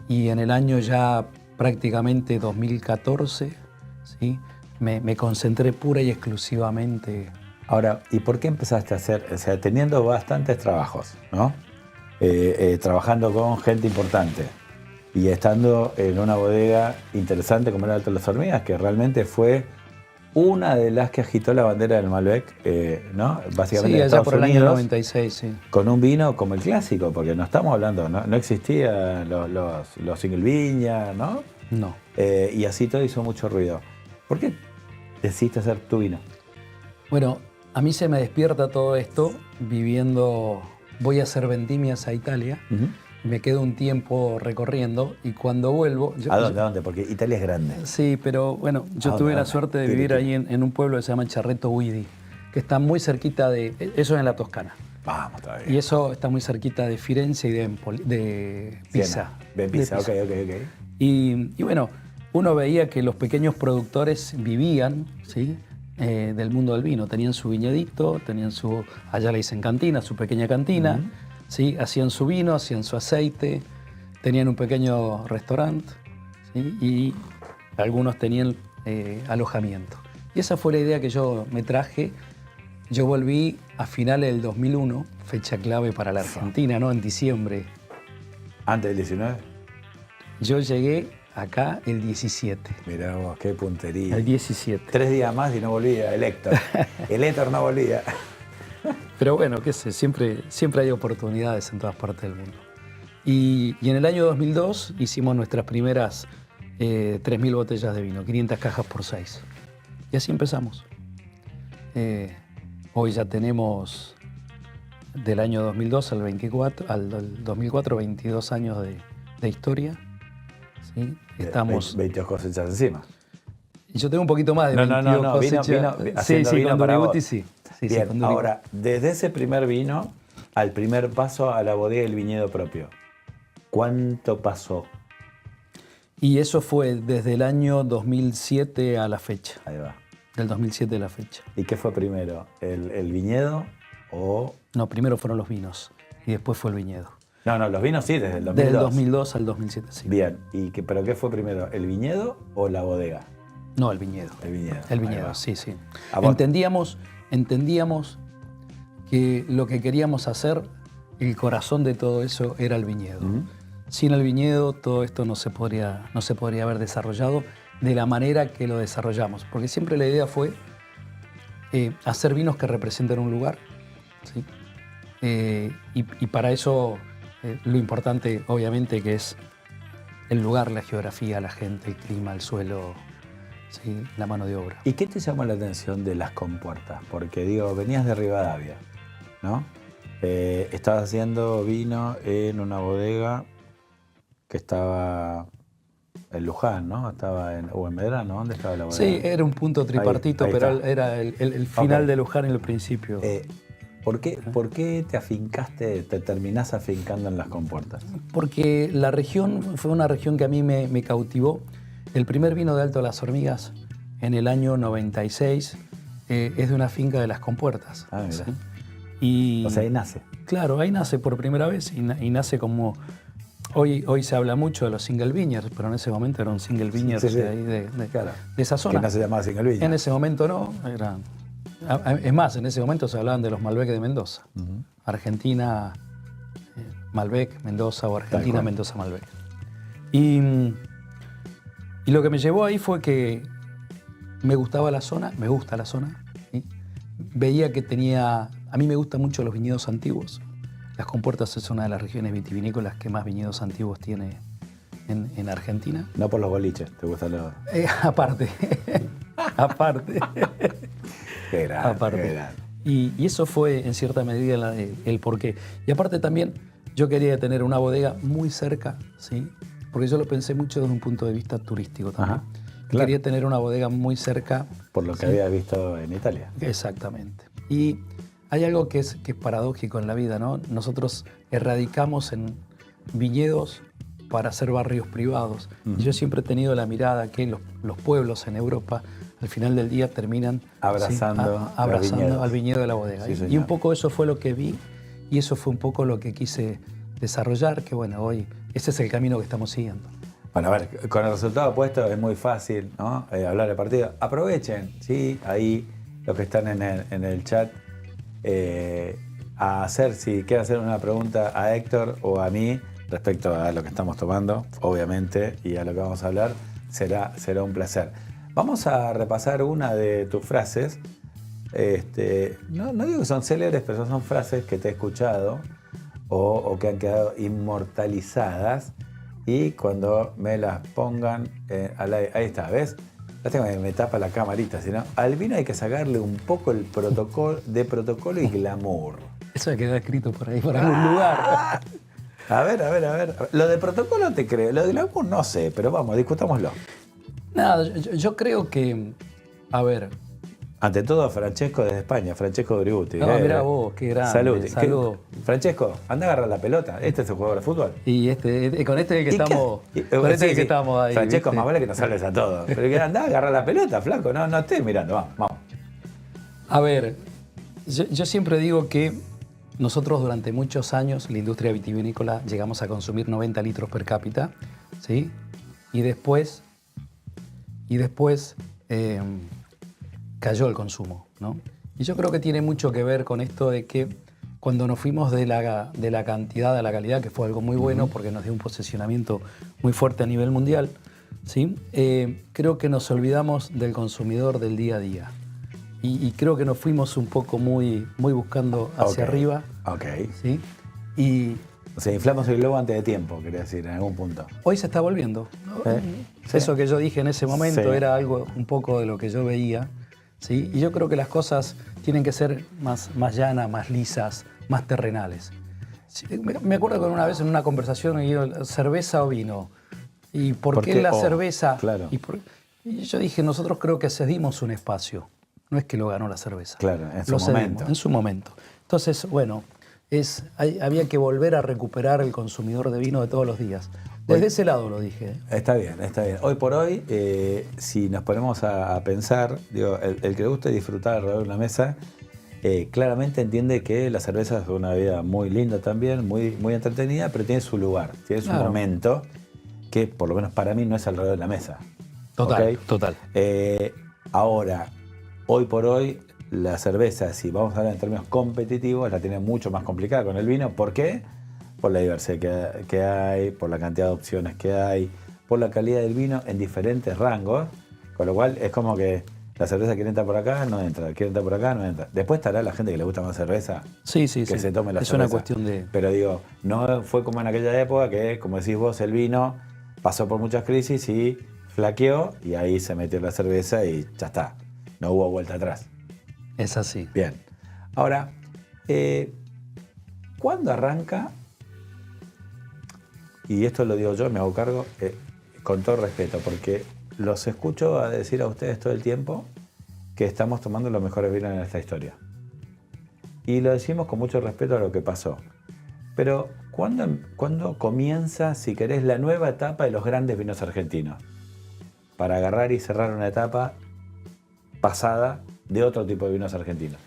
Y en el año ya prácticamente 2014, ¿sí? me concentré pura y exclusivamente. Ahora, ¿y por qué empezaste a hacer, o sea, teniendo bastantes trabajos, ¿no? Trabajando con gente importante y estando en una bodega interesante como era Alto de las Hormigas, que realmente fue una de las que agitó la bandera del Malbec, ¿no? Básicamente en Estados por el Unidos, año 96, sí. Con un vino como el clásico, porque no estamos hablando, no existían los single viña, ¿no? No. Y así todo hizo mucho ruido. ¿Por qué decidiste hacer tu vino? Bueno, a mí se me despierta todo esto viviendo, voy a hacer vendimias a Italia. Me quedo un tiempo recorriendo y cuando vuelvo... ¿A dónde? Porque Italia es grande. Sí, pero bueno, yo tuve la suerte de vivir ahí en un pueblo que se llama Cerreto Guidi, que está muy cerquita de... Eso es en la Toscana. Vamos, está bien. Y eso está muy cerquita de Firenze y de Pisa. De Pisa, ok. Y bueno, uno veía que los pequeños productores vivían, ¿sí? Del mundo del vino. Tenían su viñedito, allá le dicen cantina, su pequeña cantina. ¿Sí? Hacían su vino, hacían su aceite, tenían un pequeño restaurante, ¿sí? Y algunos tenían alojamiento. Y esa fue la idea que yo me traje. Yo volví a finales del 2001, fecha clave para la Argentina, ¿no? En diciembre. ¿Antes del 19? Yo llegué acá el 17. Mirá vos, qué puntería. El 17. 3 días más y no volvía, el Héctor. El Héctor no volvía. Pero bueno, qué sé, siempre hay oportunidades en todas partes del mundo. Y en el año 2002 hicimos nuestras primeras 3.000 botellas de vino, 500 cajas por 6. Y así empezamos. Hoy ya tenemos del año 2002 al 2004, 22 años de historia. ¿Sí? Estamos... 22 cosechas encima. Y yo tengo un poquito más de 22 cosechas. Haciendo sí, vino con para Duributi vos. sí. Bien, con Duributi. ahora, desde ese primer vino al primer paso a la bodega del viñedo propio, ¿cuánto pasó? Y eso fue desde el año 2007 a la fecha. Ahí va. Del 2007 a la fecha. ¿Y qué fue primero? ¿El viñedo o...? No, primero fueron los vinos y después fue el viñedo. No, los vinos sí, desde el 2002. Del 2002 al 2007, sí. Bien, ¿pero qué fue primero? ¿El viñedo o la bodega? No, el viñedo. El viñedo. El Ahí viñedo, va. sí, sí. ¿A vos? Entendíamos que lo que queríamos hacer, el corazón de todo eso era el viñedo. Sin el viñedo todo esto no se podría haber desarrollado de la manera que lo desarrollamos. Porque siempre la idea fue hacer vinos que representen un lugar. ¿Sí? Y para eso lo importante, obviamente, que es el lugar, la geografía, la gente, el clima, el suelo, ¿sí? La mano de obra. ¿Y qué te llamó la atención de las compuertas? Porque digo, venías de Rivadavia, ¿no? Estabas haciendo vino en una bodega que estaba en Luján, ¿no? O en Medrano, ¿dónde estaba la bodega? Sí, era un punto tripartito, Ahí pero está. era el final Ok. de Luján en el principio. ¿Por qué te terminás afincando en las compuertas? Porque la región fue una región que a mí me cautivó. El primer vino de Alto de las Hormigas, en el año 96, es de una finca de Las Compuertas. Ah, mira. ¿sí? Y, O sea, ahí nace. claro, ahí nace por primera vez y nace como... Hoy se habla mucho de los single vineyards, pero en ese momento era un single vineyard Sí, sí. de ahí Claro. de esa zona. Que no se llamaba Single Viña. En ese momento no, eran... Es más, en ese momento se hablaban de los Malbec de Mendoza. Argentina, Malbec, Mendoza o Argentina, cual. Mendoza, Malbec. Y lo que me llevó ahí fue que me gustaba la zona, me gusta la zona. ¿sí? Veía que tenía... A mí me gustan mucho los viñedos antiguos. Las Compuertas es una de las regiones vitivinícolas que más viñedos antiguos tiene en Argentina. No por los boliches, ¿te gusta los...? Aparte, aparte. Qué grande, Aparte. qué grande. Y eso fue en cierta medida el porqué. Y aparte también yo quería tener una bodega muy cerca, ¿sí? Porque yo lo pensé mucho desde un punto de vista turístico también. Ajá, claro. Quería tener una bodega muy cerca. Por lo que ¿sí? había visto en Italia. Exactamente. Y hay algo que es paradójico en la vida, ¿no? Nosotros erradicamos en viñedos para hacer barrios privados. Y yo siempre he tenido la mirada que los pueblos en Europa al final del día terminan Abrazando abrazando al viñedo de la bodega. Sí, y señor. un poco eso fue lo que vi y eso fue un poco lo que quise desarrollar, que bueno, hoy ese es el camino que estamos siguiendo. Bueno, a ver, con el resultado puesto es muy fácil, ¿no? Hablar de partido. Aprovechen, ¿sí? Ahí los que están en el chat, si quieren hacer una pregunta a Héctor o a mí respecto a lo que estamos tomando, obviamente, y a lo que vamos a hablar, será un placer. Vamos a repasar una de tus frases. No digo que son célebres, pero son frases que te he escuchado o que han quedado inmortalizadas. Y cuando me las pongan al aire, ahí está, ¿ves? Lástima que me tapa la camarita, sino al vino hay que sacarle un poco el protocolo y glamour. Eso ha quedado escrito por ahí, por algún lugar. A ver. Lo de protocolo te creo, lo de glamour no sé, pero vamos, discutámoslo. Nada, yo creo que, a ver, Ante todo, Francesco desde España, Francesco Duributi. No, mirá vos, qué grande, Salud. salud. Francesco, anda a agarrar la pelota. Este es el jugador de fútbol. y con este es el que estamos, con este es el que estamos ahí. Francesco, ¿viste? más vale que nos hables a todos. Pero que anda a agarrar la pelota, flaco. No estés mirando, vamos. A ver, yo siempre digo que nosotros durante muchos años, la industria vitivinícola, llegamos a consumir 90 litros per cápita, ¿sí? Y después cayó el consumo, ¿no? Y yo creo que tiene mucho que ver con esto de que cuando nos fuimos de la cantidad a la calidad, que fue algo muy bueno porque nos dio un posicionamiento muy fuerte a nivel mundial, ¿sí? Creo que nos olvidamos del consumidor del día a día. y creo que nos fuimos un poco muy buscando hacia Ok. arriba. Ok. ¿Sí? Y O sea, inflamos el globo antes de tiempo, quería decir, en algún punto. hoy se está volviendo, ¿no? Sí. Eso que yo dije en ese momento Sí. era algo un poco de lo que yo veía. ¿Sí? Y yo creo que las cosas tienen que ser más llanas, más lisas, más terrenales. Sí, me acuerdo que una vez en una conversación me dijeron, ¿cerveza o vino? ¿Y por qué la cerveza? Claro. Y yo dije, nosotros creo que cedimos un espacio. No es que lo ganó la cerveza. Claro, en su Lo cedimos, momento. en su momento. Entonces, bueno, había que volver a recuperar el consumidor de vino de todos los días. Desde ese lado lo dije. Está bien, está bien. Hoy por hoy, si nos ponemos a pensar, digo, el que le guste disfrutar alrededor de una mesa, claramente entiende que la cerveza es una bebida muy linda también, muy, muy entretenida, pero tiene su lugar, tiene su Claro. momento, que por lo menos para mí no es alrededor de la mesa. Total, ¿Ok? total. Ahora, hoy por hoy, la cerveza, si vamos a hablar en términos competitivos, la tiene mucho más complicada con el vino. ¿Por qué? Por la diversidad que hay, por la cantidad de opciones que hay, por la calidad del vino en diferentes rangos, con lo cual es como que la cerveza quiere entrar por acá, no entra, quiere entrar por acá, no entra. Después estará la gente que le gusta más cerveza, Sí, que se tome la es cerveza. una cuestión de... Pero digo, no fue como en aquella época que, como decís vos, el vino pasó por muchas crisis y flaqueó y ahí se metió la cerveza y ya está, no hubo vuelta atrás. Es así. Bien. Ahora, ¿cuándo arranca? Y esto lo digo yo, me hago cargo, con todo respeto, porque los escucho a decir a ustedes todo el tiempo que estamos tomando los mejores vinos en esta historia. Y lo decimos con mucho respeto a lo que pasó. Pero, ¿cuándo comienza, si querés, la nueva etapa de los grandes vinos argentinos? Para agarrar y cerrar una etapa pasada de otro tipo de vinos argentinos.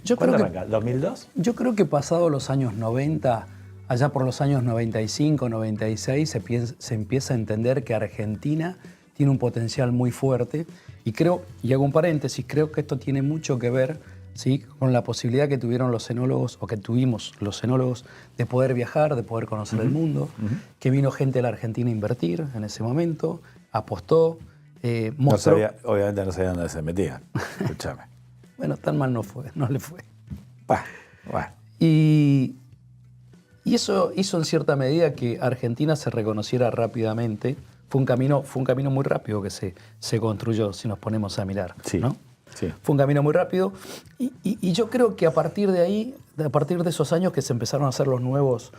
Yo ¿Cuándo creo que, arranca? ¿2002? yo creo que pasado los años 90, allá por los años 95, 96, se empieza a entender que Argentina tiene un potencial muy fuerte. Y creo, y hago un paréntesis, creo que esto tiene mucho que ver, ¿sí?, con la posibilidad que tuvieron los enólogos, o que tuvimos los enólogos, de poder viajar, de poder conocer el mundo, que vino gente a la Argentina a invertir en ese momento, apostó, mostró... Obviamente no sabía dónde se metían. Escúchame. Bueno, tan mal no le fue. Bueno. Y eso hizo en cierta medida que Argentina se reconociera rápidamente. Fue un camino muy rápido que se construyó, si nos ponemos a mirar. Sí, ¿no? sí. Fue un camino muy rápido. Y yo creo que a partir de ahí, a partir de esos años que se empezaron a hacer los nuevos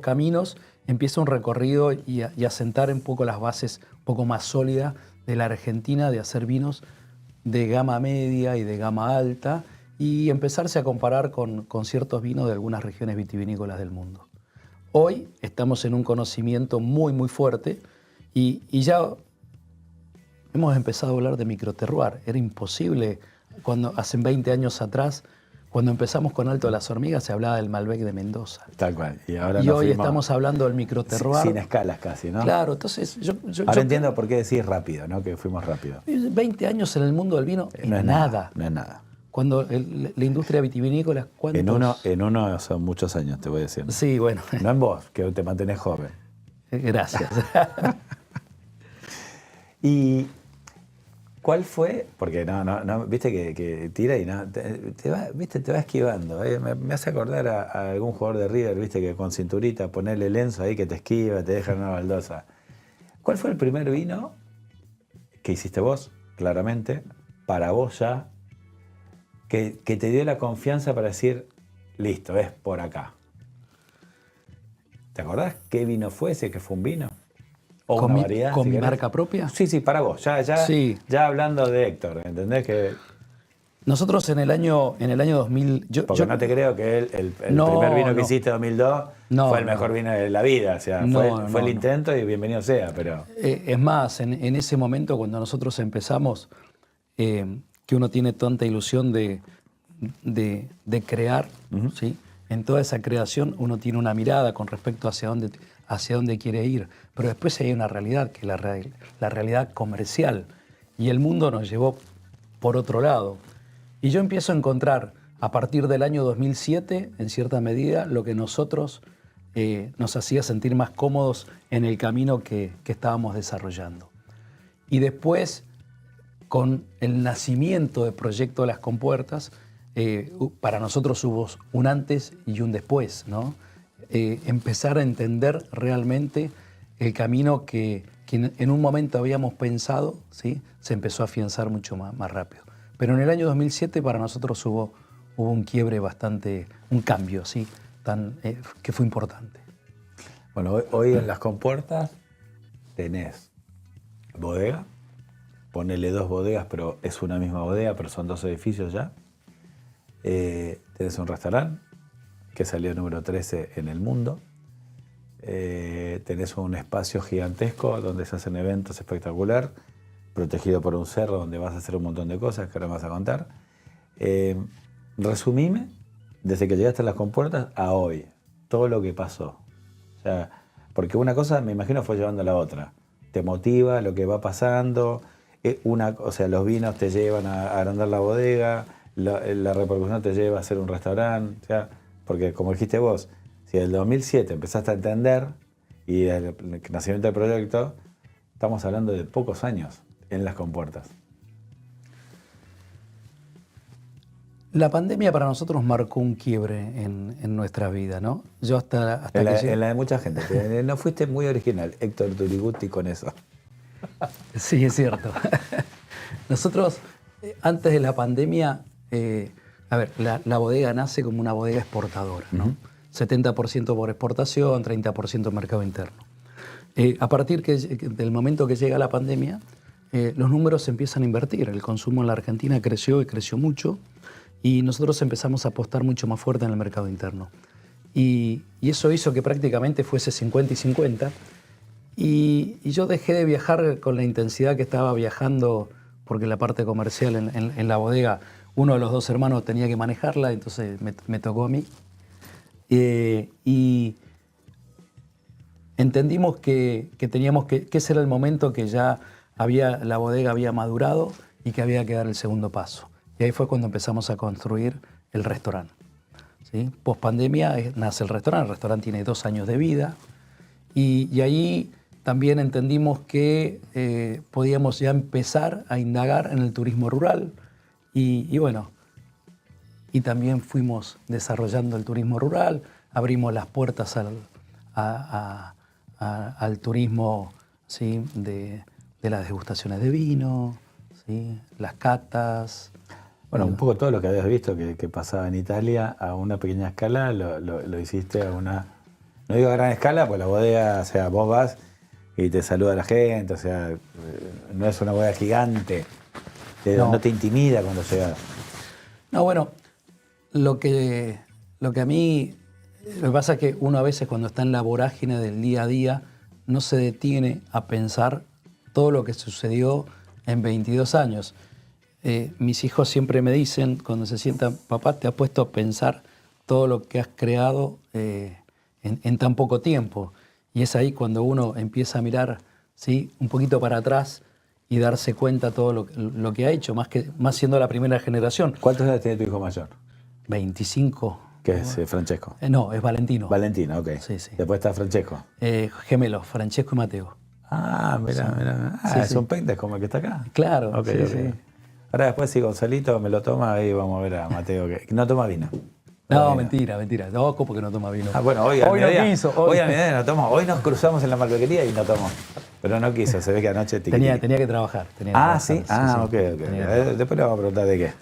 caminos, empieza un recorrido y a sentar un poco las bases un poco más sólidas de la Argentina de hacer vinos de gama media y de gama alta y empezarse a comparar con ciertos vinos de algunas regiones vitivinícolas del mundo. Hoy estamos en un conocimiento muy, muy fuerte y ya hemos empezado a hablar de microterroir. Era imposible cuando hace 20 años atrás, cuando empezamos con Alto de las Hormigas, se hablaba del Malbec de Mendoza. Tal cual. Y ahora Y nos hoy fuimos estamos hablando del microterroir. sin escalas casi, ¿no? Claro, entonces Ahora entiendo por qué decís rápido, ¿no? Que fuimos rápido. 20 años en el mundo del vino No es nada. No es nada. Cuando la industria vitivinícola, ¿cuántos? En uno son muchos años, te voy diciendo. Sí, bueno. No en vos, que te mantenés joven. Gracias. ¿Y cuál fue? Porque no viste que tira y no, te va esquivando. Me hace acordar a algún jugador de River, viste, que con cinturita ponerle lenzo ahí que te esquiva, te deja en una baldosa. ¿Cuál fue el primer vino que hiciste vos, claramente, para vos ya, que te dio la confianza para decir, listo, es por acá? ¿Te acordás qué vino fue ese, que fue un vino? ¿O ¿Con una mi, variedad? con si mi querés? marca propia? Sí, para vos. Sí. Ya hablando de Héctor, ¿entendés? Que, Nosotros en el año 2000... porque no te creo que el No, primer vino que no. hiciste en 2002 No, fue el no. mejor vino de la vida. O sea, No, fue el no. intento y bienvenido sea, pero... Es más, en ese momento cuando nosotros empezamos, que uno tiene tanta ilusión de crear, ¿sí? En toda esa creación uno tiene una mirada con respecto hacia dónde quiere ir, pero después hay una realidad, que es la realidad comercial, y el mundo nos llevó por otro lado. Y yo empiezo a encontrar, a partir del año 2007, en cierta medida, lo que nosotros nos hacía sentir más cómodos en el camino que estábamos desarrollando. Y después con el nacimiento del proyecto de las compuertas, para nosotros hubo un antes y un después, ¿no? Empezar a entender realmente el camino que en un momento habíamos pensado, ¿sí? Se empezó a afianzar mucho más rápido. Pero en el año 2007 para nosotros hubo un quiebre bastante, un cambio, ¿sí? Que fue importante. Bueno, hoy en las compuertas tenés bodega, ponele 2 bodegas, pero es una misma bodega, pero son 2 edificios ya. Tenés un restaurante que salió número 13 en el mundo. Tenés un espacio gigantesco donde se hacen eventos espectacular, protegido por un cerro donde vas a hacer un montón de cosas que ahora me vas a contar. Resumime, desde que llegaste a las compuertas a hoy, todo lo que pasó. O sea, porque una cosa, me imagino, fue llevando a la otra. Te motiva lo que va pasando, o sea, los vinos te llevan a agrandar la bodega, la repercusión te lleva a hacer un restaurante, o sea, porque como dijiste vos, si en el 2007 empezaste a entender y el nacimiento del proyecto, estamos hablando de pocos años en las compuertas. La pandemia para nosotros marcó un quiebre en nuestra vida, ¿no? Yo hasta en la de mucha gente. No fuiste muy original, Héctor Turiguti, con eso. Sí, es cierto. Nosotros, antes de la pandemia, la bodega nace como una bodega exportadora, ¿no? 70% por exportación, 30% mercado interno. A partir del momento que llega la pandemia, los números se empiezan a invertir. El consumo en la Argentina creció y creció mucho. Y nosotros empezamos a apostar mucho más fuerte en el mercado interno. Y eso hizo que prácticamente fuese 50 y 50. Y yo dejé de viajar con la intensidad que estaba viajando, porque la parte comercial en la bodega, uno de los 2 hermanos tenía que manejarla, entonces me tocó a mí. Y entendimos que teníamos que ese era el momento que ya la bodega había madurado y que había que dar el segundo paso. Y ahí fue cuando empezamos a construir el restaurante. ¿Sí? Post pandemia nace el restaurante tiene 2 años de vida y ahí también entendimos que podíamos ya empezar a indagar en el turismo rural y bueno, y también fuimos desarrollando el turismo rural, abrimos las puertas al turismo, ¿sí? de las degustaciones de vino, ¿sí? Las catas. Bueno, un poco todo lo que habías visto que pasaba en Italia a una pequeña escala, lo hiciste a una, no digo a gran escala, pues la bodega, o sea, vos vas y te saluda la gente, o sea, no es una bodega gigante, no te intimida cuando llegas. No, bueno, lo que a mí, lo que pasa es que uno a veces cuando está en la vorágine del día a día no se detiene a pensar todo lo que sucedió en 22 años. Mis hijos siempre me dicen, cuando se sientan, papá, te has puesto a pensar todo lo que has creado en tan poco tiempo. Y es ahí cuando uno empieza a mirar, ¿sí? Un poquito para atrás y darse cuenta todo lo que ha hecho, más siendo la primera generación. ¿Cuántos años tiene tu hijo mayor? 25. ¿Qué es Francesco? No, es Valentino. Valentino, ok. Sí, sí. Después está Francesco. Gemelos, Francesco y Mateo. Ah, mira. Sí, es un pendejo como el que está acá. Claro, Okay. sí. Ahora después si Gonzalito me lo toma, ahí vamos a ver a Mateo que no toma vino. No, mentira. No, ¿cómo que no toma vino? Bueno, hoy no quiso. Hoy a mediodía no tomó. Hoy nos cruzamos en la malbequería y no tomó. Pero no quiso, se ve que anoche tenía que trabajar. Sí. Ok. Después le vamos a preguntar de qué.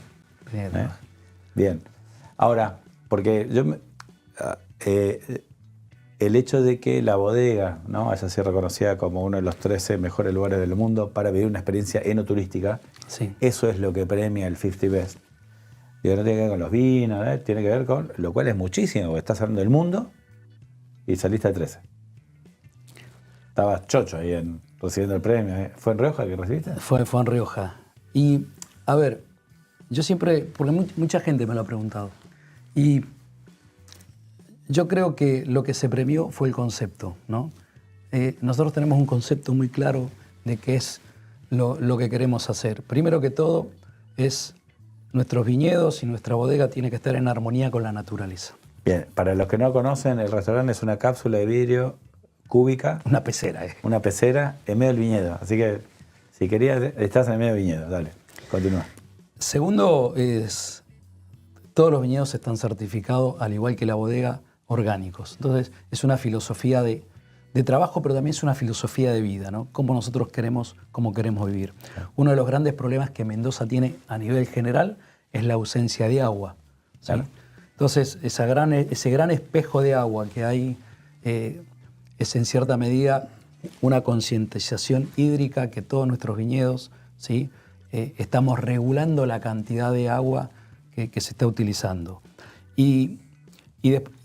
Tenía que trabajar. Bien. Ahora, porque el hecho de que la bodega, ¿no?, haya sido reconocida como uno de los 13 mejores lugares del mundo para vivir una experiencia enoturística, sí. Eso es lo que premia el 50 Best. Digo, no tiene que ver con los vinos, tiene que ver con, lo cual es muchísimo, porque estás hablando del mundo y saliste de 13. Estabas chocho ahí recibiendo el premio. ¿Fue en Rioja que recibiste? Fue en Rioja. Y, a ver, yo siempre, porque mucha gente me lo ha preguntado, y yo creo que lo que se premió fue el concepto, ¿no? Nosotros tenemos un concepto muy claro de qué es lo que queremos hacer. Primero que todo es nuestros viñedos y nuestra bodega tiene que estar en armonía con la naturaleza. Bien, para los que no conocen, el restaurante es una cápsula de vidrio cúbica. Una pecera, Una pecera en medio del viñedo. Así que Si querías, estás en el medio de viñedo, dale, continúa. Segundo es, todos los viñedos están certificados, al igual que la bodega, orgánicos. Entonces, es una filosofía de trabajo, pero también es una filosofía de vida, ¿no? Cómo nosotros queremos vivir. Uno de los grandes problemas que Mendoza tiene a nivel general es la ausencia de agua, ¿sí? Claro. Entonces, ese gran espejo de agua que hay es en cierta medida una concientización hídrica que todos nuestros viñedos, ¿sí? Estamos regulando la cantidad de agua que se está utilizando. Y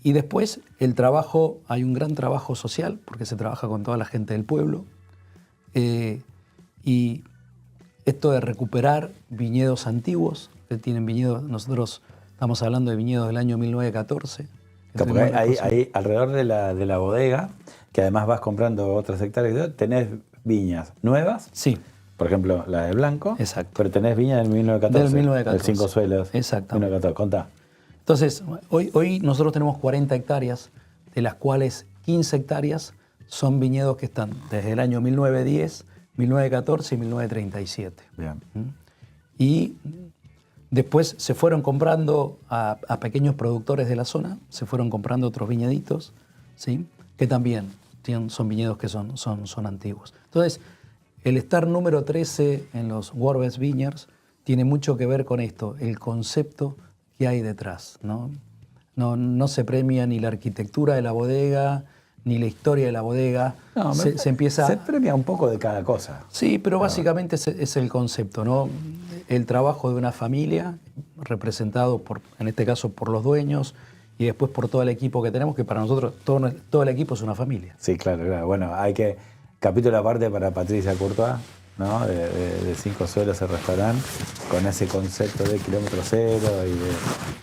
después el trabajo, hay un gran trabajo social, porque se trabaja con toda la gente del pueblo. Y esto de recuperar viñedos antiguos, que tienen viñedos, nosotros estamos hablando de viñedos del año 1914. Porque ahí alrededor de la bodega, que además vas comprando otras hectáreas, tenés viñas nuevas. Sí. Por ejemplo, la de Blanco. Exacto. Pero tenés viña del 1914. Del 1914. El Cinco Suelos. Exacto. 1914. Contá. Entonces, hoy nosotros tenemos 40 hectáreas, de las cuales 15 hectáreas son viñedos que están desde el año 1910, 1914 y 1937. Bien. Y después se fueron comprando a pequeños productores de la zona, se fueron comprando otros viñeditos, ¿sí? Que también son viñedos que son antiguos. Entonces, el estar número 13 en los World Best Vineyards tiene mucho que ver con esto, el concepto que hay detrás, ¿no? No se premia ni la arquitectura de la bodega, ni la historia de la bodega. No, se empieza... Se premia un poco de cada cosa. Sí, pero básicamente es el concepto, ¿no? El trabajo de una familia, representado en este caso por los dueños, y después por todo el equipo que tenemos, que para nosotros todo el equipo es una familia. Sí, claro. Bueno, capítulo aparte para Patricia Courtois, ¿no? De Cinco Suelos, el restaurante, con ese concepto de kilómetro cero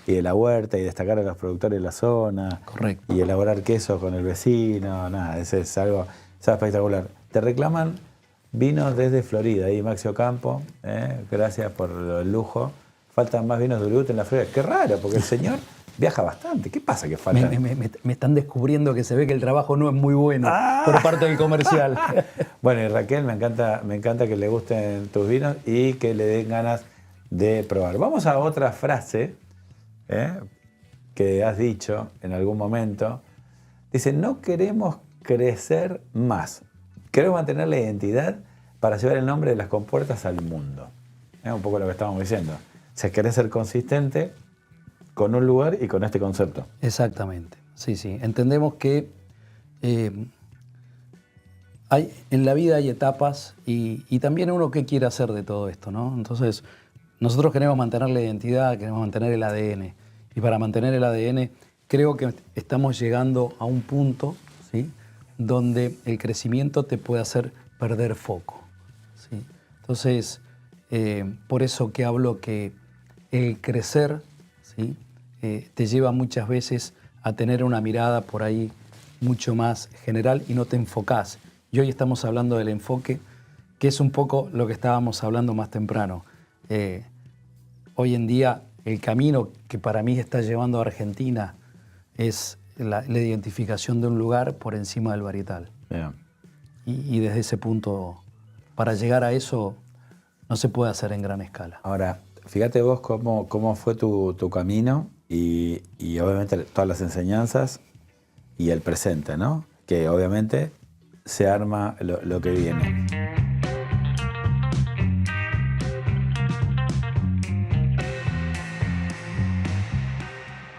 y de la huerta y destacar a los productores de la zona. Correcto. Y elaborar queso con el vecino, nada, ese es algo espectacular. Te reclaman vinos desde Florida, ahí Maxi Ocampo, gracias por el lujo. Faltan más vinos de Uribute en la Florida. Qué raro, porque el señor viaja bastante. ¿Qué pasa que falta? Me están descubriendo que se ve que el trabajo no es muy bueno por parte del comercial. Bueno, y Raquel, me encanta que le gusten tus vinos y que le den ganas de probar. Vamos a otra frase que has dicho en algún momento. Dice, no queremos crecer más. Queremos mantener la identidad para llevar el nombre de las compuertas al mundo. Es un poco lo que estábamos diciendo. O sea, querés ser consistente con un lugar y con este concepto. Exactamente, sí. Entendemos que en la vida hay etapas y también uno qué quiere hacer de todo esto, ¿no? Entonces, nosotros queremos mantener la identidad, queremos mantener el ADN. Y para mantener el ADN, creo que estamos llegando a un punto, ¿sí?, donde el crecimiento te puede hacer perder foco, ¿sí? Entonces, por eso que hablo que el crecer, ¿sí?, te lleva muchas veces a tener una mirada por ahí mucho más general y no te enfocás. Y hoy estamos hablando del enfoque, que es un poco lo que estábamos hablando más temprano. Hoy en día el camino que para mí está llevando a Argentina es la identificación de un lugar por encima del varietal. Yeah. Y desde ese punto, para llegar a eso, no se puede hacer en gran escala. Ahora, fíjate vos cómo fue tu camino y obviamente todas las enseñanzas y el presente, ¿no? Que obviamente se arma lo que viene.